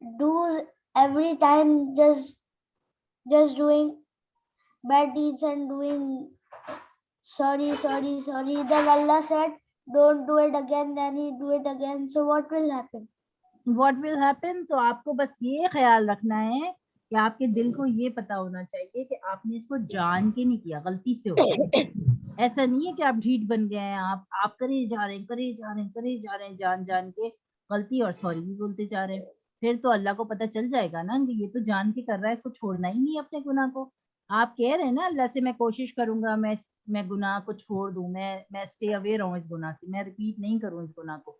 do every time just doing bad deeds and doing sorry, then Allah said don't do it again, then he do it again. So what will happen? What will happen? तो आपको बस ये ख्याल रखना है कि आपके दिल को ये पता होना चाहिए कि आपने इसको जान के नहीं किया, गलती से हो गया। ऐसा नहीं है कि आप ढीठ बन गए हैं, आप करे जा रहे हैं जान जान के गलती, और सॉरी भी बोलते जा रहे हैं, फिर तो अल्लाह को पता चल जाएगा ना कि ये तो जान के कर रहा है, इसको छोड़ना ही नहीं है अपने गुनाह को। آپ کہہ رہے ہیں نا اللہ سے میں کوشش کروں گا میں گناہ کو چھوڑ دوں, میں اسٹے اوے رہوں اس گناہ سے, میں ریپیٹ نہیں کروں اس گناہ کو.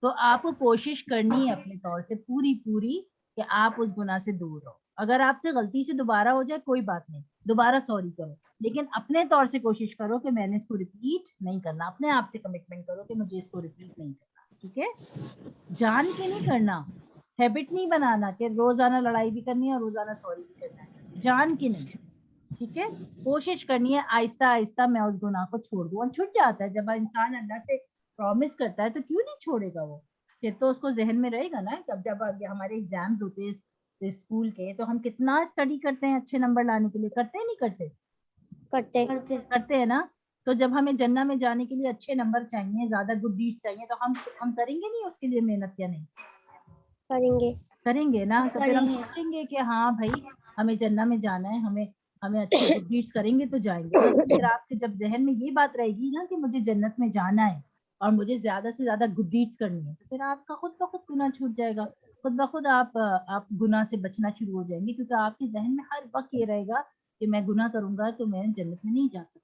تو آپ کو کوشش کرنی ہے اپنے طور سے پوری کہ آپ اس گناہ سے دور رہو. اگر آپ سے غلطی سے دوبارہ ہو جائے کوئی بات نہیں, دوبارہ سوری کرو, لیکن اپنے طور سے کوشش کرو کہ میں نے اس کو ریپیٹ نہیں کرنا. اپنے آپ سے کمٹمنٹ کرو کہ مجھے اس کو ریپیٹ نہیں کرنا, ٹھیک ہے؟ جان کے نہیں کرنا, ہیبٹ نہیں بنانا کہ روزانہ لڑائی بھی کرنی ہے اور روزانہ سوری بھی کرنا ہے, جان کے نہیں, ٹھیک ہے؟ کوشش کرنی ہے آہستہ آہستہ میں اس گناہ کو چھوڑ دوں. اور چھٹ جاتا ہے جب انسان اللہ سے پرومس کرتا ہے تو کیوں نہیں چھوڑے گا وہ, پھر تو اس کو ذہن میں رہے گا نا. جب ہمارے ایگزامز ہوتے ہیں اسکول کے تو ہم کتنا اسٹڈی کرتے ہیں اچھے نمبر لانے کے لیے, کرتے ہیں نہیں کرتے؟ کرتے ہیں نا. تو جب ہمیں جنت میں جانے کے لیے اچھے نمبر چاہیے, زیادہ گڈ ڈیڈز چاہیے, تو ہم کریں گے نہیں اس کے لیے محنت, یا نہیں کریں گے نا؟ تو پھر ہم سوچیں گے کہ ہاں بھائی ہمیں جنت میں جانا ہے, ہمیں اچھے گڈ ڈیڈز کریں گے تو جائیں گے. پھر آپ کے جب ذہن میں یہ بات رہے گی نا کہ مجھے جنت میں جانا ہے اور مجھے زیادہ سے زیادہ گڈ ڈیڈز کرنی ہے, تو پھر آپ کا خود بخود گناہ چھوٹ جائے گا, خود بخود آپ گناہ سے بچنا شروع ہو جائیں گے, کیونکہ آپ کے ذہن میں ہر وقت یہ رہے گا کہ میں گناہ کروں گا تو میں جنت میں نہیں جا سکتا.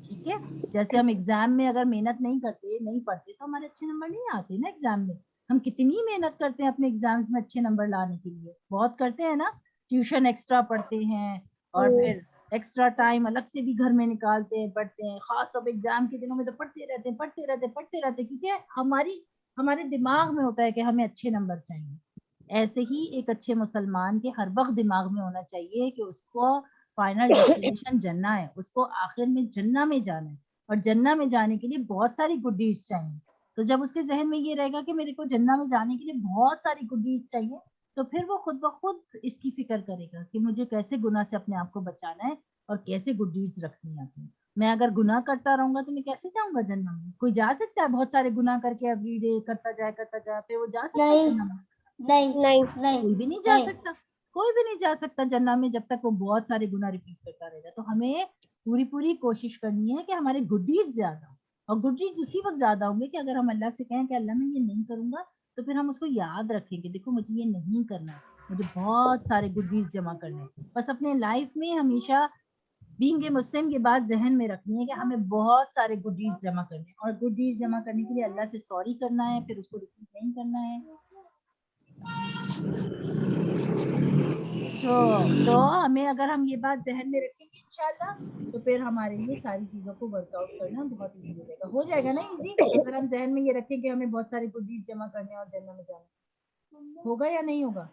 ٹھیک ہے؟ جیسے ہم ایگزام میں اگر محنت نہیں کرتے, نہیں پڑھتے, تو ہمارے اچھے نمبر نہیں آتے نا ایگزام میں. ہم کتنی محنت کرتے ہیں اپنے ایگزامز میں اچھے نمبر لانے کے لیے, بہت کرتے ہیں نا. ٹیوشن ایکسٹرا پڑھتے ہیں اور پھر ایکسٹرا ٹائم الگ سے بھی گھر میں نکالتے ہیں, پڑھتے ہیں. خاص طور پہ ایگزام کے دنوں میں تو پڑھتے رہتے, کیونکہ ہمارے دماغ میں ہوتا ہے کہ ہمیں اچھے نمبر چاہیے. ایسے ہی ایک اچھے مسلمان کے ہر وقت دماغ میں ہونا چاہیے کہ اس کو فائنل ڈیسٹینیشن جنت ہے, اس کو آخر میں جنت میں جانا ہے, اور جنت میں جانے کے لیے بہت ساری گڈ ڈیڈز چاہیے. تو جب اس کے ذہن میں یہ رہے گا کہ میرے کو جنت میں جانے کے لیے بہت ساری گڈ ڈیڈز چاہیے, تو پھر وہ خود بخود اس کی فکر کرے گا کہ مجھے کیسے گناہ سے اپنے آپ کو بچانا ہے اور کیسے گڈ ڈیڈز رکھنی ہے اپنی. میں اگر گناہ کرتا رہوں گا تو میں کیسے جاؤں گا جنت میں؟ کوئی جا سکتا ہے بہت سارے گناہ کر کے ایوری ڈے کرتا جائے پھر وہ جا سکتا ہے جنت میں؟ کوئی بھی نہیں جا سکتا, کوئی بھی نہیں جا سکتا جنت میں جب تک وہ بہت سارے گناہ ریپیٹ کرتا رہے گا. تو ہمیں پوری کوشش کرنی ہے کہ ہمارے گڈ ڈیڈز زیادہ ہوں, اور گڈ ڈیڈز اسی وقت زیادہ ہوں گے کہ اگر ہم اللہ سے کہیں کہ اللہ میں یہ نہیں کروں گا, تو پھر ہم اس کو یاد رکھیں گے, دیکھو مجھے یہ نہیں کرنا, مجھے بہت سارے گڈ ڈیڈز جمع کرنے. بس اپنے لائف میں ہمیشہ بینگ اے مسلم کی بات ذہن میں رکھنی ہے کہ ہمیں بہت سارے گڈ ڈیڈز جمع کرنے ہیں, اور گڈ ڈیڈز جمع کرنے کے لیے اللہ سے سوری کرنا ہے, پھر اس کو ریپیٹ نہیں کرنا ہے. تو ہمیں اگر ہم یہ بات ذہن میں رکھیں گے انشاءاللہ, تو پھر ہمارے لیے ساری چیزوں کو ورک آؤٹ کرنا بہت ایزی ہو جائے گا نا ایزی, اگر ہم ذہن میں یہ رکھیں کہ ہمیں بہت سارے گڈ ڈیڈز جمع کرنے اور جنت میں جانا. ہوگا یا نہیں ہوگا؟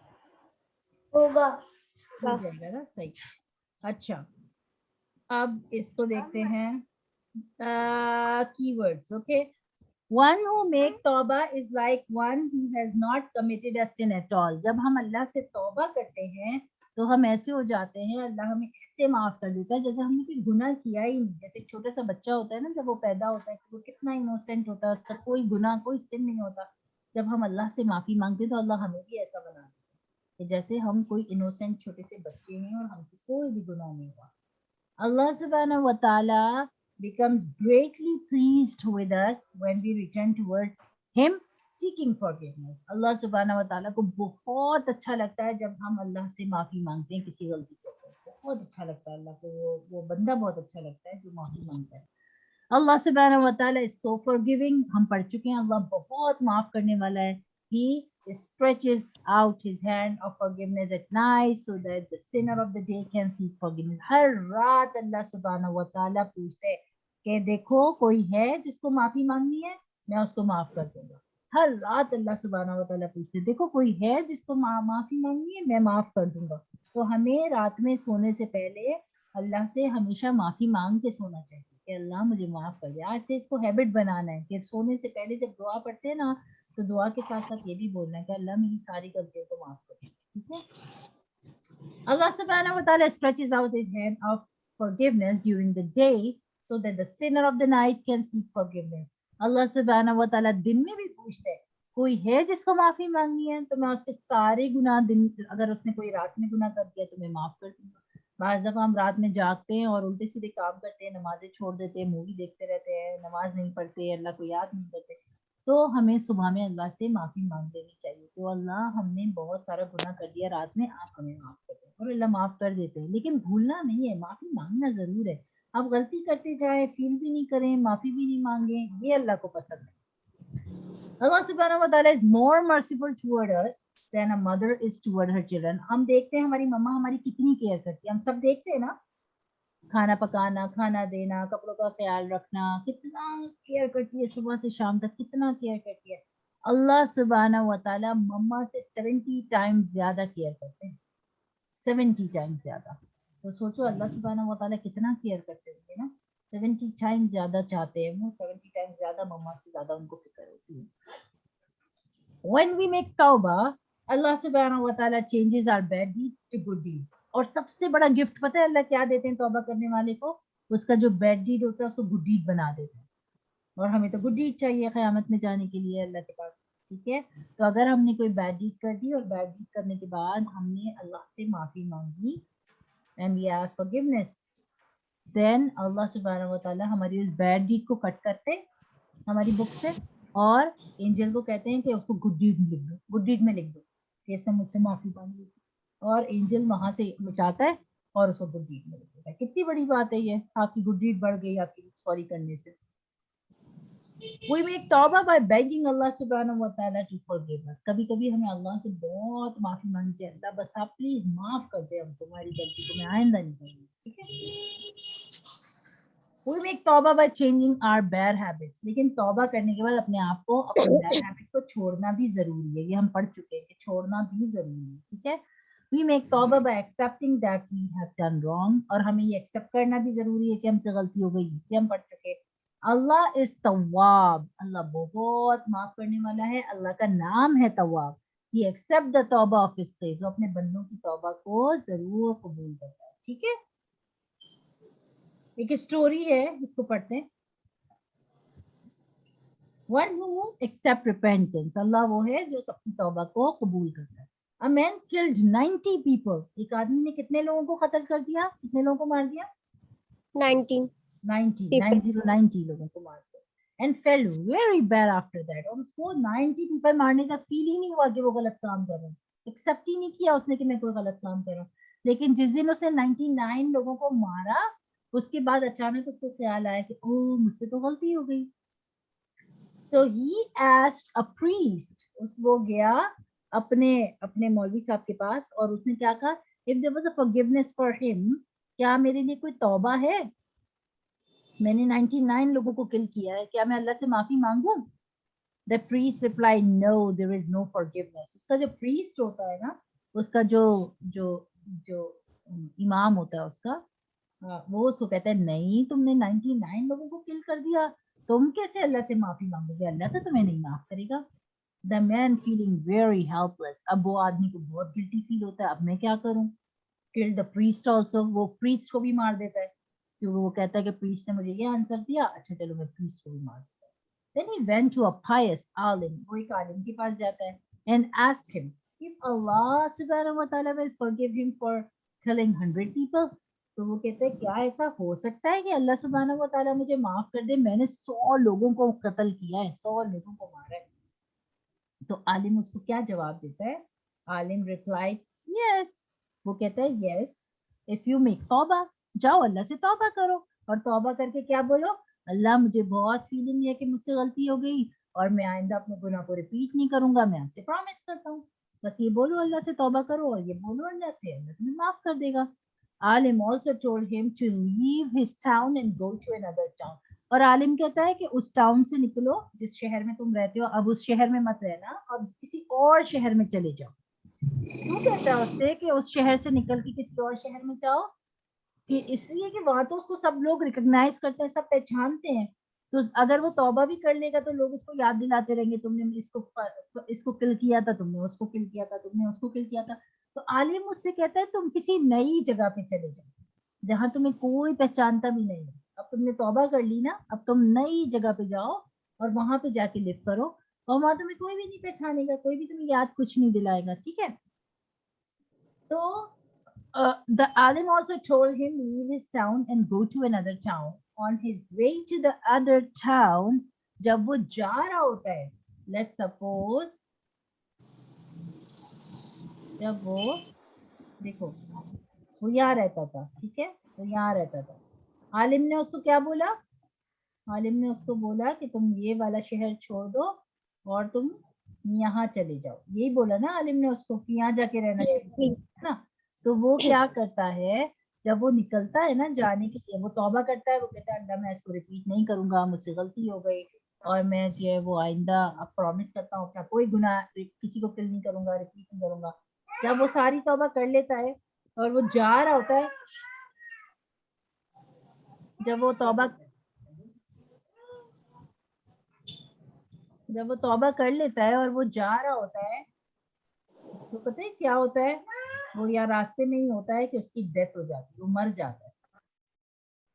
ہو جائے گا نا, صحیح. اچھا, اب اس کو دیکھتے ہیں کی words. Okay, one who make توبہ is like one who has not committed a sin at all. جب ہم اللہ سے توبہ کرتے ہیں تو ہم ایسے ہو جاتے ہیں, اللہ ہمیں ایسے معاف کر دیتا ہے جیسے ہم نے کوئی گناہ کیا ہی نہیں. جیسے ایک چھوٹا سا بچہ ہوتا ہے نا, جب وہ پیدا ہوتا ہے وہ کتنا انوسینٹ ہوتا ہے, اس کا کوئی گناہ کوئی سن نہیں ہوتا. جب ہم اللہ سے معافی مانگتے ہیں تو اللہ ہمیں بھی ایسا بنا دیتا ہے کہ جیسے ہم کوئی انوسینٹ چھوٹے سے بچے ہیں اور ہم سے کوئی بھی گناہ نہیں ہوا. Allah subhanahu wa ta'ala becomes greatly pleased with us when we return toward him seeking forgiveness. اللہ سبحانہ و تعالیٰ کو بہت اچھا لگتا ہے جب ہم اللہ سے معافی مانگتے ہیں کسی غلطی کے اوپر. بہت اچھا لگتا ہے اللہ کو, وہ بندہ بہت اچھا لگتا ہے جو معافی مانگتا ہے. اللہ سبحانہ و تعالیٰ is so forgiving. ہم پڑھ چکے ہیں اللہ بہت معاف کرنے والا ہے. He stretches out his hand of forgiveness at night so that the sinner of the day can seek forgiveness. ہر رات اللہ سبحانہ و تعالیٰ پوچھتے ہیں کہ دیکھو کوئی ہے جس کو معافی مانگنی ہے, میں اس کو معاف کر دوں گا. ہر رات اللہ سبحانہ و تعالیٰ پوچھتے ہیں دیکھو کوئی ہے جس کو معافی مانگنی ہے, میں معاف کر دوں گا. تو ہمیں رات میں سونے سے پہلے اللہ سے ہمیشہ معافی مانگ کے سونا چاہیے کہ اللہ مجھے معاف کر دے. آج سے اس کو ہیبٹ بنانا ہے کہ سونے سے پہلے جب دعا پڑھتے ہیں نا, تو دعا کے ساتھ ساتھ یہ بھی بولنا ہے کہ اللہ میری ساری غلطیوں کو معاف کر دے. ٹھیک ہے. Allah subhanahu wa ta'ala stretches out his hand of forgiveness during the day so that the sinner of the night can seek forgiveness. Allah subhanahu wa ta'ala دن میں بھی پوچھتے ہیں کوئی ہے جس کو معافی مانگنی ہے, تو میں اس کے سارے گناہ دن, اگر اس نے کوئی رات میں گناہ کر دیا تو میں معاف کر دوں گا. بعض دفعہ ہم رات میں جاگتے ہیں اور الٹے سیدھے کام کرتے ہیں, نمازیں چھوڑ دیتے ہیں, مووی دیکھتے رہتے ہیں, نماز نہیں پڑھتے, اللہ کو یاد نہیں کرتے. تو ہمیں صبح میں اللہ سے معافی مانگ لینی چاہیے کہ اللہ ہم نے بہت سارا گناہ کر دیا رات میں, آپ ہمیں معاف کر دیں. اور اللہ माफ कर देते हैं, लेकिन भूलना नहीं है, माफी मांगना जरूर है. आप गलती करते जाए, फील भी नहीं करें, माफी भी नहीं मांगे, ये अल्लाह को पसंद है. Allah subhanahu wa ta'ala is more merciful toward us than a mother is toward her children. हम देखते हैं हमारी मम्मा हमारी कितनी केयर करती है, हम सब देखते हैं ना, खाना पकाना, खाना देना, कपड़ों का ख्याल रखना, कितना केयर करती है, सुबह से शाम तक कितना केयर करती है. अल्लाह सुब्हानहू व तआला मम्मा से 70 टाइम्स ज्यादा केयर करते हैं, 70 टाइम्स ज्यादा. तो सोचो अल्लाह सुब्हानहू व तआला कितना केयर करते होंगे ना, 70 टाइम्स ज्यादा चाहते हैं वो, 70 टाइम्स ज्यादा मम्मा से ज्यादा उनको फिक्र होती है. When we make tawbah, Allah subhanahu wa ta'ala changes our bad deeds to good deeds. और सबसे बड़ा गिफ्ट पता है अल्लाह क्या देते हैं तौबा करने वाले को? उसका जो बैड डीड होता है उसको गुड डीड बना देते हैं. और हमें तो गुड डीड चाहिए क़यामत में जाने के लिए अल्लाह के पास, ठीक है. तो अगर हमने कोई बैड डीड कर दी और बैड डीड करने के बाद हमने अल्लाह से माफी मांगी and we ask forgiveness, then Allah subhanahu wa ta'ala हमारी उस बैड डीड को कट करते हमारी बुक से और एंजल को कहते हैं कि उसको गुड डीड में लिख दो, गुड डीड में लिख दो कि इसने मुझसे माफी मांगी, और एंजल वहां से मिटाता है और उसको गुड डीड में लिख देता है. कितनी बड़ी बात है ये, आपकी गुड डीड बढ़ गई आपकी सॉरी करने से. We make tawbah by begging Allah subhanahu wa ta'ala to forgive us. कभी कभी हमें अल्लाह से बहुत माफी मांगनी चाहिए, अल्लाह बस आप प्लीज माफ कर दे, हम तुम्हारी गलती को मैं आइंदा नहीं करूंगी, ठीक है. We make tawbah by changing our bad habits. लेकिन तौबा करने के बाद अपने आप को, अपने bad habit को छोड़ना भी जरूरी है, ये हम पढ़ चुके हैं कि छोड़ना भी जरूरी है, ठीक है. We make tawbah by accepting that we have done wrong. और हमें ये accept करना भी जरूरी है कि हमसे गलती हो गई, ये हम पढ़ चुके हैं. अल्लाह इज तवाब, अल्लाह बहुत माफ करने वाला है, अल्लाह का नाम है तवाब. He accept the तौबा of his slaves, जो अपने बंदों की तौबा को जरूर कबूल करता है, ठीक है. एक स्टोरी है, इसको पढ़ते हैं. One who accept repentance, अल्लाह वो है जो सबकी तौबा को कबूल करता है. A man killed 90 people. एक आदमी ने कितने लोगों को कत्ल कर दिया, कितने लोगों को मार दिया? 19 90 people. 90 लोगों को मार दिया. And felt very bad after that. और उसको 90 people मारने का फील ही नहीं हुआ कि वो गलत काम कर रहा है, एक्सेप्ट ही नहीं किया उसने कि मैं कोई गलत काम कर रहा हूँ. लेकिन जिस दिन उसने 99 लोगों को मारा, उसके बाद अचानक उसको ख्याल आया कि ओह मुझसे तो गलती हो गई. So he asked a priest. वो गया अपने मौलवी साहब के पास और उसने क्या कहा, if there was a forgiveness for him, क्या मेरे लिए कोई तौबा है, मैंने 99 लोगों को किल किया है, क्या मैं अल्लाह से माफी मांगूं? The priest replied, no, there is no forgiveness. उसका जो priest होता है ना, उसका जो इमाम होता है उसका, वो उसको कहता है नहीं, तुमने 99 लोगों को किल कर दिया, तुम कैसे अल्लाह से माफी मांगोगे, अल्लाह तो तुम्हें नहीं माफ करेगा. The man feeling very helpless. अब वो आदमी को बहुत गिल्टी फील होता है, अब मैं क्या करूं. Kill the priest also. वो priest को भी मार देता है क्योंकि वो कहता है कि priest ने मुझे ये आंसर दिया, अच्छा चलो मैं priest को भी मार देता हूं. Then he went to a pious alim. वो एक आलिम के पास जाता है and asked him if Allah subhanahu wa ta'ala will forgive him for killing 100 people. तो वो कहते हैं क्या ऐसा हो सकता है कि अल्लाह सुब्हानहू व तआला मुझे माफ कर दे, मैंने 100 लोगों को कत्ल किया है, 100 लोगों को मारा है. तो आलिम उसको क्या जवाब देता है? आलिम रिप्लाई यस. वो कहता है यस इफ यू मेक तौबा, जाओ अल्लाह से तौबा करो और तौबा करके क्या बोलो, अल्लाह मुझे बहुत फीलिंग है कि मुझसे गलती हो गई और मैं आइंदा अपने गुनाह को रिपीट नहीं करूंगा, मैं आपसे प्रॉमिस करता हूँ. बस ये बोलो अल्लाह से तौबा करो और ये बोलो अल्लाह से, अल्लाह तुम्हें माफ कर देगा. आलिम also told him to leave his town and go to another town. और आलिम कहता है कि उस टाउन से निकलो, जिस शहर में तुम रहते हो अब उस शहर में मत रहना, अब किसी और शहर में चले जाओ. क्यों कहता है उससे कि उस शहर से निकल के किसी और शहर में जाओ? कि इसलिए कि वहां तो उसको सब लोग रिकॉग्नाइज करते हैं, सब पहचानते हैं, तो अगर वो तौबा भी कर लेगा तो लोग उसको याद दिलाते रहेंगे, तुमने इसको किल किया था, तुमने उसको किल किया था, तुमने उसको किल किया था. तो आलिम उससे कहता है तुम किसी नई जगह पे चले जाओ जहां तुम्हें कोई पहचानता भी नहीं है. अब तुमने तौबा कर ली ना, अब तुम नई जगह पे जाओ और वहां पे जाके लिव करो और वहां तुम्हें कोई भी नहीं पहचानेगा, कोई भी तुम्हें याद कुछ नहीं दिलाएगा, ठीक है. तो the alim also told him leave his town and go to another town. On his way to the other town, जब वो जा रहा होता है, let's suppose जब वो देखो वो यहाँ रहता था, ठीक है, वो यहाँ रहता था. आलिम ने उसको क्या बोला? आलिम ने उसको बोला कि तुम ये वाला शहर छोड़ दो और तुम यहाँ चले जाओ. यही बोला ना आलिम ने उसको कि यहाँ जाके रहना चाहिए, है ना. तो वो क्या करता है, जब वो निकलता है ना जाने के लिए, वो तौबा करता है, वो कहता है अल्लाह मैं इसको रिपीट नहीं करूंगा, मुझसे गलती हो गई और मैं जो है वो आइंदा अब प्रॉमिस करता हूँ अपना कोई गुनाह किसी को किल नहीं करूंगा, रिपीट नहीं करूंगा. जब वो सारी तौबा कर लेता है और वो जा रहा होता है, जब वो तौबा कर लेता है और वो जा रहा होता है, तो पता है क्या होता है, वो या रास्ते में ही होता है कि उसकी डेथ हो जाती है, वो मर जाता है.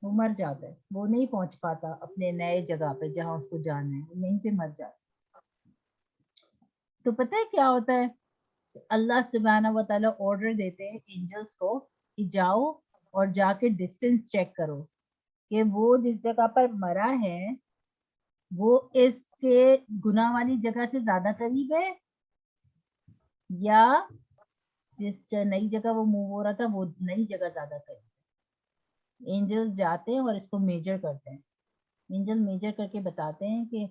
वो मर जाता है, वो नहीं पहुंच पाता अपने नए जगह पे जहाँ उसको जाना है, वो यहीं पे मर जाता है. तो पता है क्या होता है, अल्लाह सुब्हानहू व तआला ऑर्डर देते हैं एंजल्स को कि जाओ और जाके डिस्टेंस चेक करो कि वो जिस जगह पर मरा है वो इसके गुनाह वाली जगह से ज्यादा करीब है या जिस नई जगह वो मूव हो रहा था वो नई जगह ज्यादा करीब. एंजल्स जाते हैं और इसको मेजर करते हैं. एंजल मेजर करके बताते हैं कि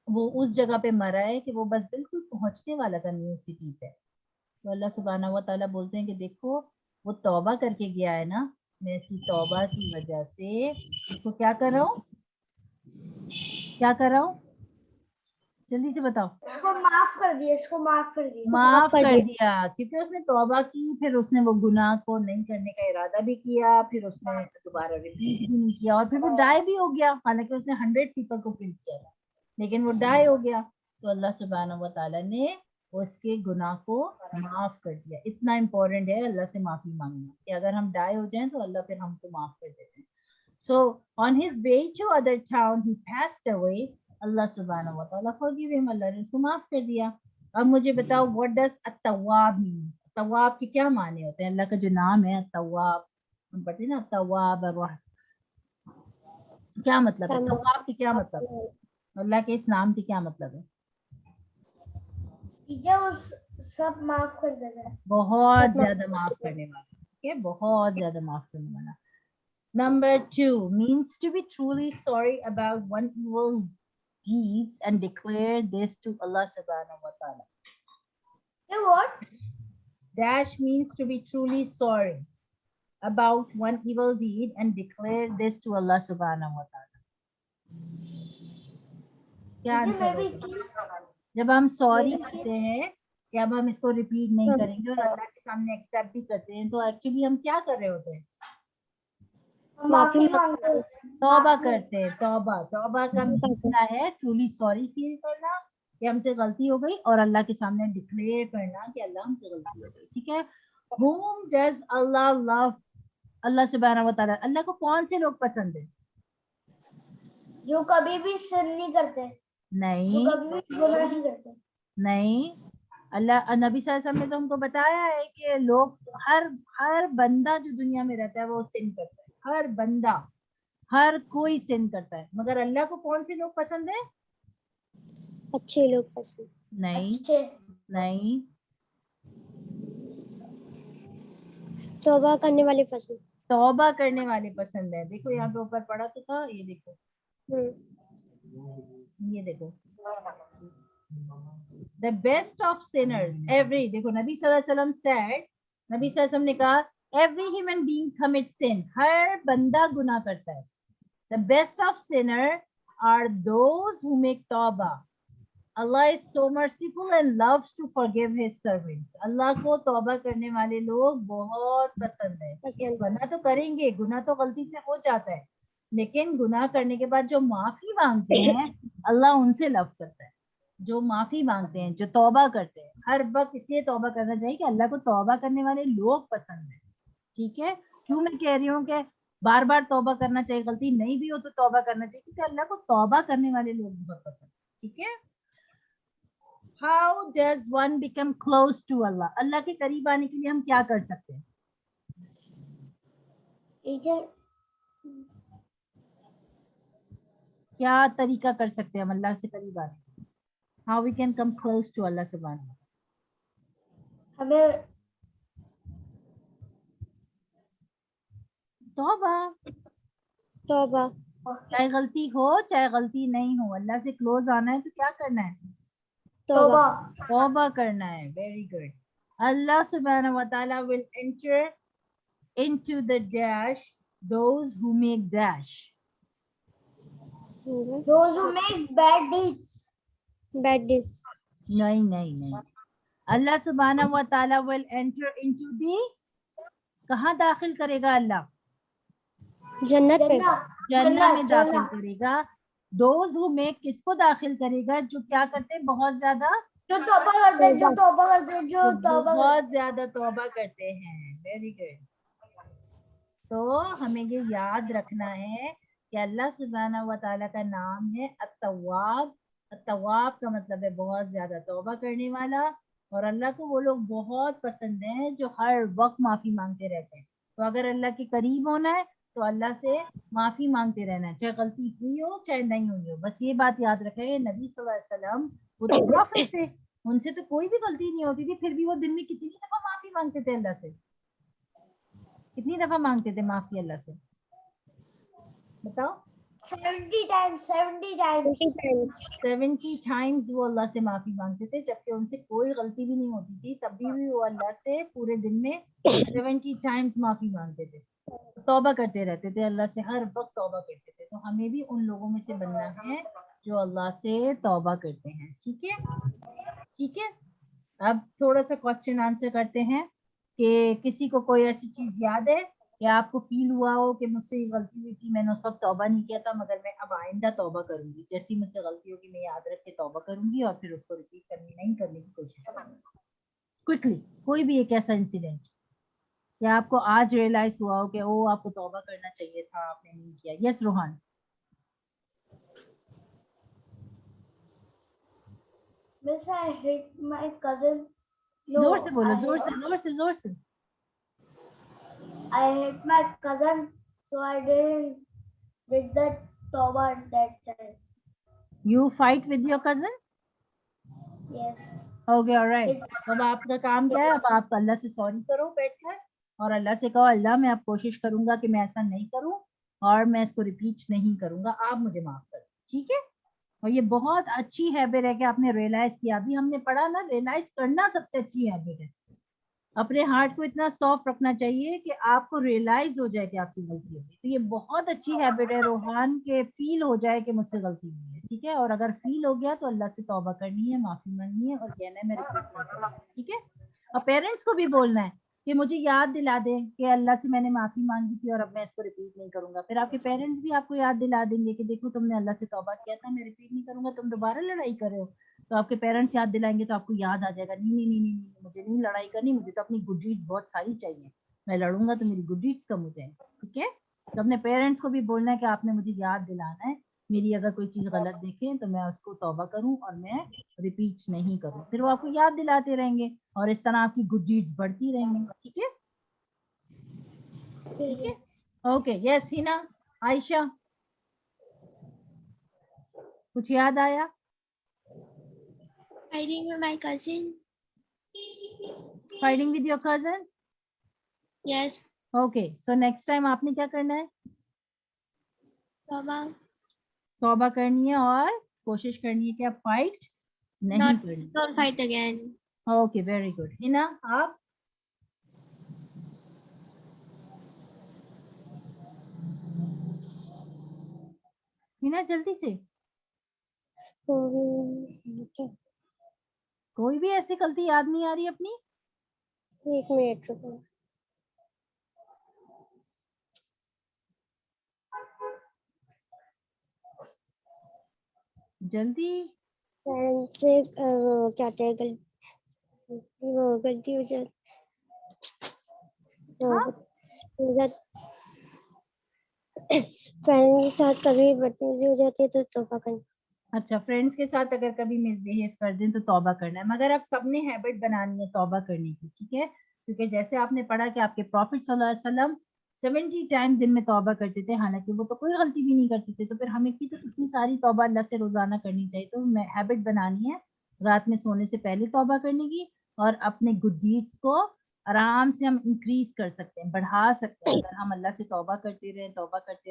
वो उस जगह पे मरा है कि वो बस बिल्कुल पहुंचने वाला था न्यू सिटी पे. तो अल्लाह सुब्हानहू व तआला बोलते हैं कि देखो वो तौबा करके गया है ना, मैं इसकी तौबा की वजह से इसको क्या कर रहा हूँ, क्या कर रहा हूँ, जल्दी से बताओ. इसको माफ कर दिया, इसको माफ कर दिया. माफ कर कर दिया। दिया क्योंकि उसने तौबा की, फिर उसने वो गुनाह को नहीं करने का इरादा भी किया, फिर उसने दोबारा रिपीट भी नहीं किया और फिर वो डाई भी हो गया. हालांकि उसने 100 पीपल को किल किया था लेकिन वो डाई हो गया. तो अल्लाह सुब्हानहू व तआला ने उसके गुनाह को माफ कर दिया. इतना इम्पोर्टेंट है अल्लाह से माफी मांगना कि अगर हम डाई हो जाएं तो अल्लाह फिर हमको माफ कर देते हैं. So on his way to other town he passed away. अल्लाह सुब्हानहू व तआला forgive him, अल्लाह ने उसको माफ कर दिया. अब मुझे बताओ व्हाट डज अत्तवाब मीन. तवाब के क्या माने होते हैं? अल्लाह का जो नाम है तवाब, हम पढ़ते हैं ना तवाब, क्या मतलब है तवाब के, क्या मतलब है अल्लाह के इस नाम के क्या मतलब है? टीचर वो सब माफ कर देगा. बहुत ज्यादा माफ करने वाला, ठीक है, बहुत ज्यादा माफ करने वाला. Number 2 means to be truly sorry about one evil's deeds and declare this to Allah subhanahu wa ta'ala. ये what? Dash means to be truly sorry about one evil deed and declare this to Allah subhanahu wa ta'ala. क्या teacher answer मैं भी होगा जब हम sorry कहते हैं कि अब हम इसको रिपीट नहीं करेंगे और अल्लाह के सामने एक्सेप्ट भी करते हैं, तो एक्चुअली हम क्या कर रहे होते हैं? माफी मांगते हैं. तौबा करते हैं. तौबा, तौबा का मीनिंग क्या है? ट्रूली सॉरी फील करना कि हमसे गलती हो गई और अल्लाह के सामने डिक्लेयर करना कि अल्लाह हमसे गलती हो गई. ठीक है. Whom does Allah love? अल्लाह सुब्हानहू व तआला, अल्लाह को कौन से लोग पसंद है? जो कभी भी सिन नहीं करते, जो नहीं कभी भी गुनाह नहीं करते. नहीं, अल्लाह नबी सल्लल्लाहु अलैहि वसल्लम ने तो हमको बताया है कि लोग हर बंदा जो दुनिया में रहता है वो सिन करता है. हर बंदा, हर कोई सिन करता है, मगर अल्लाह को कौन से लोग पसंद है? अच्छे लोग पसंद. नहीं अच्छे. नहीं, तौबा करने वाले पसंद. तौबा करने वाले पसंद है. देखो यहाँ पे ऊपर पढ़ा तो था, ये देखो, ये देखो, the best of sinners every, देखो नबी सल्लल्लाहु अलैहि वसल्लम said, नबी सल्लल्लाहु अलैहि वसल्लम ने कहा every human being commits sin, हर बंदा गुनाह करता है. The best of sinner are those who make tawbah. Allah is so merciful and loves to forgive his servants. अल्लाह को तौबा करने वाले लोग बहुत पसंद है. गुनाह तो करेंगे, गुनाह तो गलती से हो जाता है, लेकिन गुनाह करने के बाद जो माफी मांगते हैं अल्लाह उनसे लव करता है. जो माफी मांगते हैं, जो तौबा करते हैं, हर वक्त इसलिए तौबा करना चाहिए कि अल्लाह को तौबा करने वाले लोग पसंद है. ठीक है. क्यों मैं कह रही हूँ कि बार बार तौबा करना चाहिए, गलती नहीं भी हो तो तौबा करना चाहिए, क्योंकि अल्लाह को तौबा करने वाले लोग बहुत पसंद. ठीक है. How does one become close to Allah? अल्लाह के करीब आने के लिए हम क्या कर सकते हैं? टीचर क्या तरीका कर सकते हैं हम अल्लाह से करीब आने के लिए? How we can come close to Allah subhanahu wa ta'ala? हमें तौबा। तौबा चाहे गलती हो चाहे गलती नहीं हो, अल्लाह से क्लोज आना है तो क्या करना है? तौबा तौबा करना है। Very good. Allah subhanahu wa ta'ala will enter into the dash those who make dash. Those who make bad deeds. Bad deed नहीं नहीं नहीं, Allah subhanahu wa ta'ala will enter into the, कहाँ दाखिल करेगा अल्लाह? जन्नत में जन्नत में दाखिल करेगा। those who make किसको दाखिल करेगा? जो क्या करते हैं बहुत ज्यादा, जो तौबा करते हैं, जो तौबा करते हैं, जो जो तौबा करते बहुत ज्यादा तौबा करते हैं। Very good. तो हमें ये याद रखना है कि अल्लाह सुब्हानहू व तआला का नाम है अत-तव्वाब। अत-तव्वाब का मतलब है बहुत ज्यादा तौबा करने वाला, और अल्लाह को वो लोग बहुत पसंद हैं जो हर वक्त माफी मांगते रहते हैं। तो अगर अल्लाह के करीब होना है तो अल्लाह से माफी मांगते रहना है, चाहे गलती हुई हो चाहे नहीं हुई हो। बस ये बात याद रखें, नबी सल्लल्लाहु अलैहि वसल्लम वो तो प्रॉफिट थे, उनसे तो कोई भी गलती नहीं होती थी, फिर भी वो दिन में कितनी दफा माफी मांगते थे अल्लाह से? कितनी दफा मांगते थे माफी अल्लाह से? बताओ। 70 times, 70 times. 70 टाइम्स वो अल्लाह से माफी मांगते थे, जबकि उनसे कोई गलती भी नहीं होती थी, तब भी वो अल्लाह से पूरे दिन में 70 टाइम्स माफी मांगते थे, तौबा करते रहते थे, अल्लाह से हर वक्त तौबा करते थे। तो हमें भी उन लोगों में से बनना है जो अल्लाह से तौबा करते हैं। ठीक है, ठीक है। अब थोड़ा सा क्वेश्चन आंसर करते हैं कि किसी को कोई ऐसी चीज याद है या आपको फील हुआ हो कि मुझसे ये गलती हुई थी, मैंने उस वक्त तौबा नहीं किया था, मगर मैं अब आइंदा तौबा करूंगी, जैसी मुझसे गलती होगी मैं याद रख के तौबा करूंगी और फिर उसको रिपीट करनी नहीं करने की कोशिश करूंगी। क्विकली कोई भी एक ऐसा इंसिडेंट या आपको आज रियलाइज हुआ हो कि ओ आपको तौबा करना चाहिए था, आपने नहीं किया। Yes Rohan. Miss, I hit my cousin. No, जोर से बोलो, I जोर hit- से जोर से जोर से। I hit my cousin, so I didn't did that tawbah at that time. You fight with your cousin? Yes. हो गया, ऑलराइट। अब आपका काम क्या है? अब आप अल्लाह से सॉरी करो बैठकर और अल्लाह से कहो अल्लाह मैं अब कोशिश करूंगा कि मैं ऐसा नहीं करूं और मैं इसको रिपीट नहीं करूंगा, आप मुझे माफ कर दो। ठीक है, और ये बहुत अच्छी हैबिट है कि आपने रियलाइज किया। अभी हमने पढ़ा ना, रियलाइज करना सबसे अच्छी हैबिट है। अपने हार्ट को इतना सॉफ्ट रखना चाहिए कि आपको रियलाइज हो जाए कि आपसे गलती हो गई। तो ये बहुत अच्छी हैबिट है रोहान, के फील हो जाए कि मुझसे गलती हुई है। ठीक है, और अगर फील हो गया तो अल्लाह से तौबा करनी है, माफी मांगनी है और कहना है मैं रिपीट नहीं करूंगा। ठीक है, और पेरेंट्स को भी बोलना है कि मुझे याद दिला दे कि अल्लाह से मैंने माफी मांगी थी और अब मैं इसको रिपीट नहीं करूंगा। फिर आपके पेरेंट्स भी आपको याद दिला देंगे कि देखो तुमने अल्लाह से तौबा किया था, मैं रिपीट नहीं करूंगा, तुम दोबारा लड़ाई कर रहे हो। तो आपके पेरेंट्स याद दिलाएंगे तो आपको याद आ जाएगा, नहीं नहीं नहीं नहीं नहीं, मुझे नहीं लड़ाई करनी, मुझे तो अपनी गुड डीड्स बहुत सारी चाहिए, मैं लड़ूंगा तो मेरी गुड डीड्स कम हो जाए। ठीक है, तो अपने पेरेंट्स को भी बोलना है कि आपने मुझे याद दिलाना है, मेरी अगर कोई चीज गलत देखें तो मैं उसको तौबा करूं और मैं रिपीट नहीं करूं। फिर वो आपको याद दिलाते रहेंगे और इस तरह आपकी गुड डीड्स बढ़ती रहेंगी। ठीक है, ठीक है, ओके। यस हिना, आयशा, कुछ याद आया? Fighting with my cousin. Fighting with your cousin? Yes. Okay, so next time आपने क्या करना है? Tawbah. तौबा करनी है और कोशिश करनी है कि आप फाइट नहीं Not करनी। don't fight again. Okay, very good. Hina, आप? हिना जल्दी से, कोई भी ऐसी गलती याद नहीं आ रही अपनी? एक मिनट रुको। जल्दी। फ्रेंड से क्या कहते हैं वो गलती हो जाए फ्रेंड के साथ कभी बदतमीजी हो जाती है तो तौबा करना। अच्छा, फ्रेंड्स के साथ अगर कभी मिसबिहेव कर दें तो तौबा करना है, मगर अब सबने हैबिट बनानी है तौबा करने की। ठीक है, क्योंकि जैसे आपने पढ़ा कि आपके प्रॉफिट सल्लल्लाहु अलैहि वसल्लम 70 टाइम दिन में तौबा करते थे, हालांकि वो तो कोई गलती भी नहीं करते थे। तो फिर हमें भी तो इतनी सारी तौबा अल्लाह से रोजाना करनी चाहिए। तो हैबिट बनानी है रात में सोने से पहले तौबा करने की और अपने गुड डीड्स को आराम से हम इंक्रीज कर सकते हैं, बढ़ा सकते हैं, अगर हम अल्लाह से तौबा करते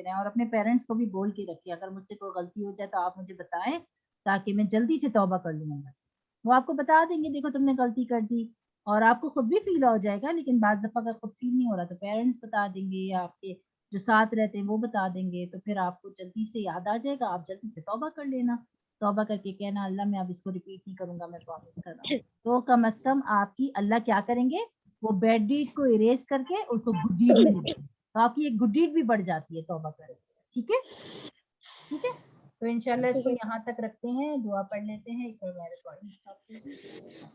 रहें और अपने पेरेंट्स को भी बोल के रखिए, अगर मुझसे कोई गलती हो जाए तो आप मुझे बताएं ताकि मैं जल्दी से तौबा कर लूँ अल्लाह से। वो आपको बता देंगे देखो तुमने गलती कर दी, और आपको खुद भी फील हो जाएगा, लेकिन बाद दफा अगर खुद फील नहीं हो रहा तो पेरेंट्स बता देंगे या आपके जो साथ रहते हैं वो बता देंगे, तो फिर आपको जल्दी से याद आ जाएगा, आप जल्दी से तौबा कर लेना, तौबा करके कहना अल्लाह मैं अब इसको रिपीट नहीं करूंगा, मैं प्रॉमिस कर रहा हूँ। तो कम से कम आपकी अल्लाह क्या करेंगे, वो बैड डीड को इरेज करके उसको गुड डीड में लिखेंगे, तो आपकी एक गुड डीड भी बढ़ जाती है तौबा करने से। ठीक है, ठीक है, तो इंशाल्लाह ठीक इसको है। यहाँ तक रखते हैं, दुआ पढ़ लेते हैं, एक बार मैं रिकॉर्डिंग स्टॉप कर दूं।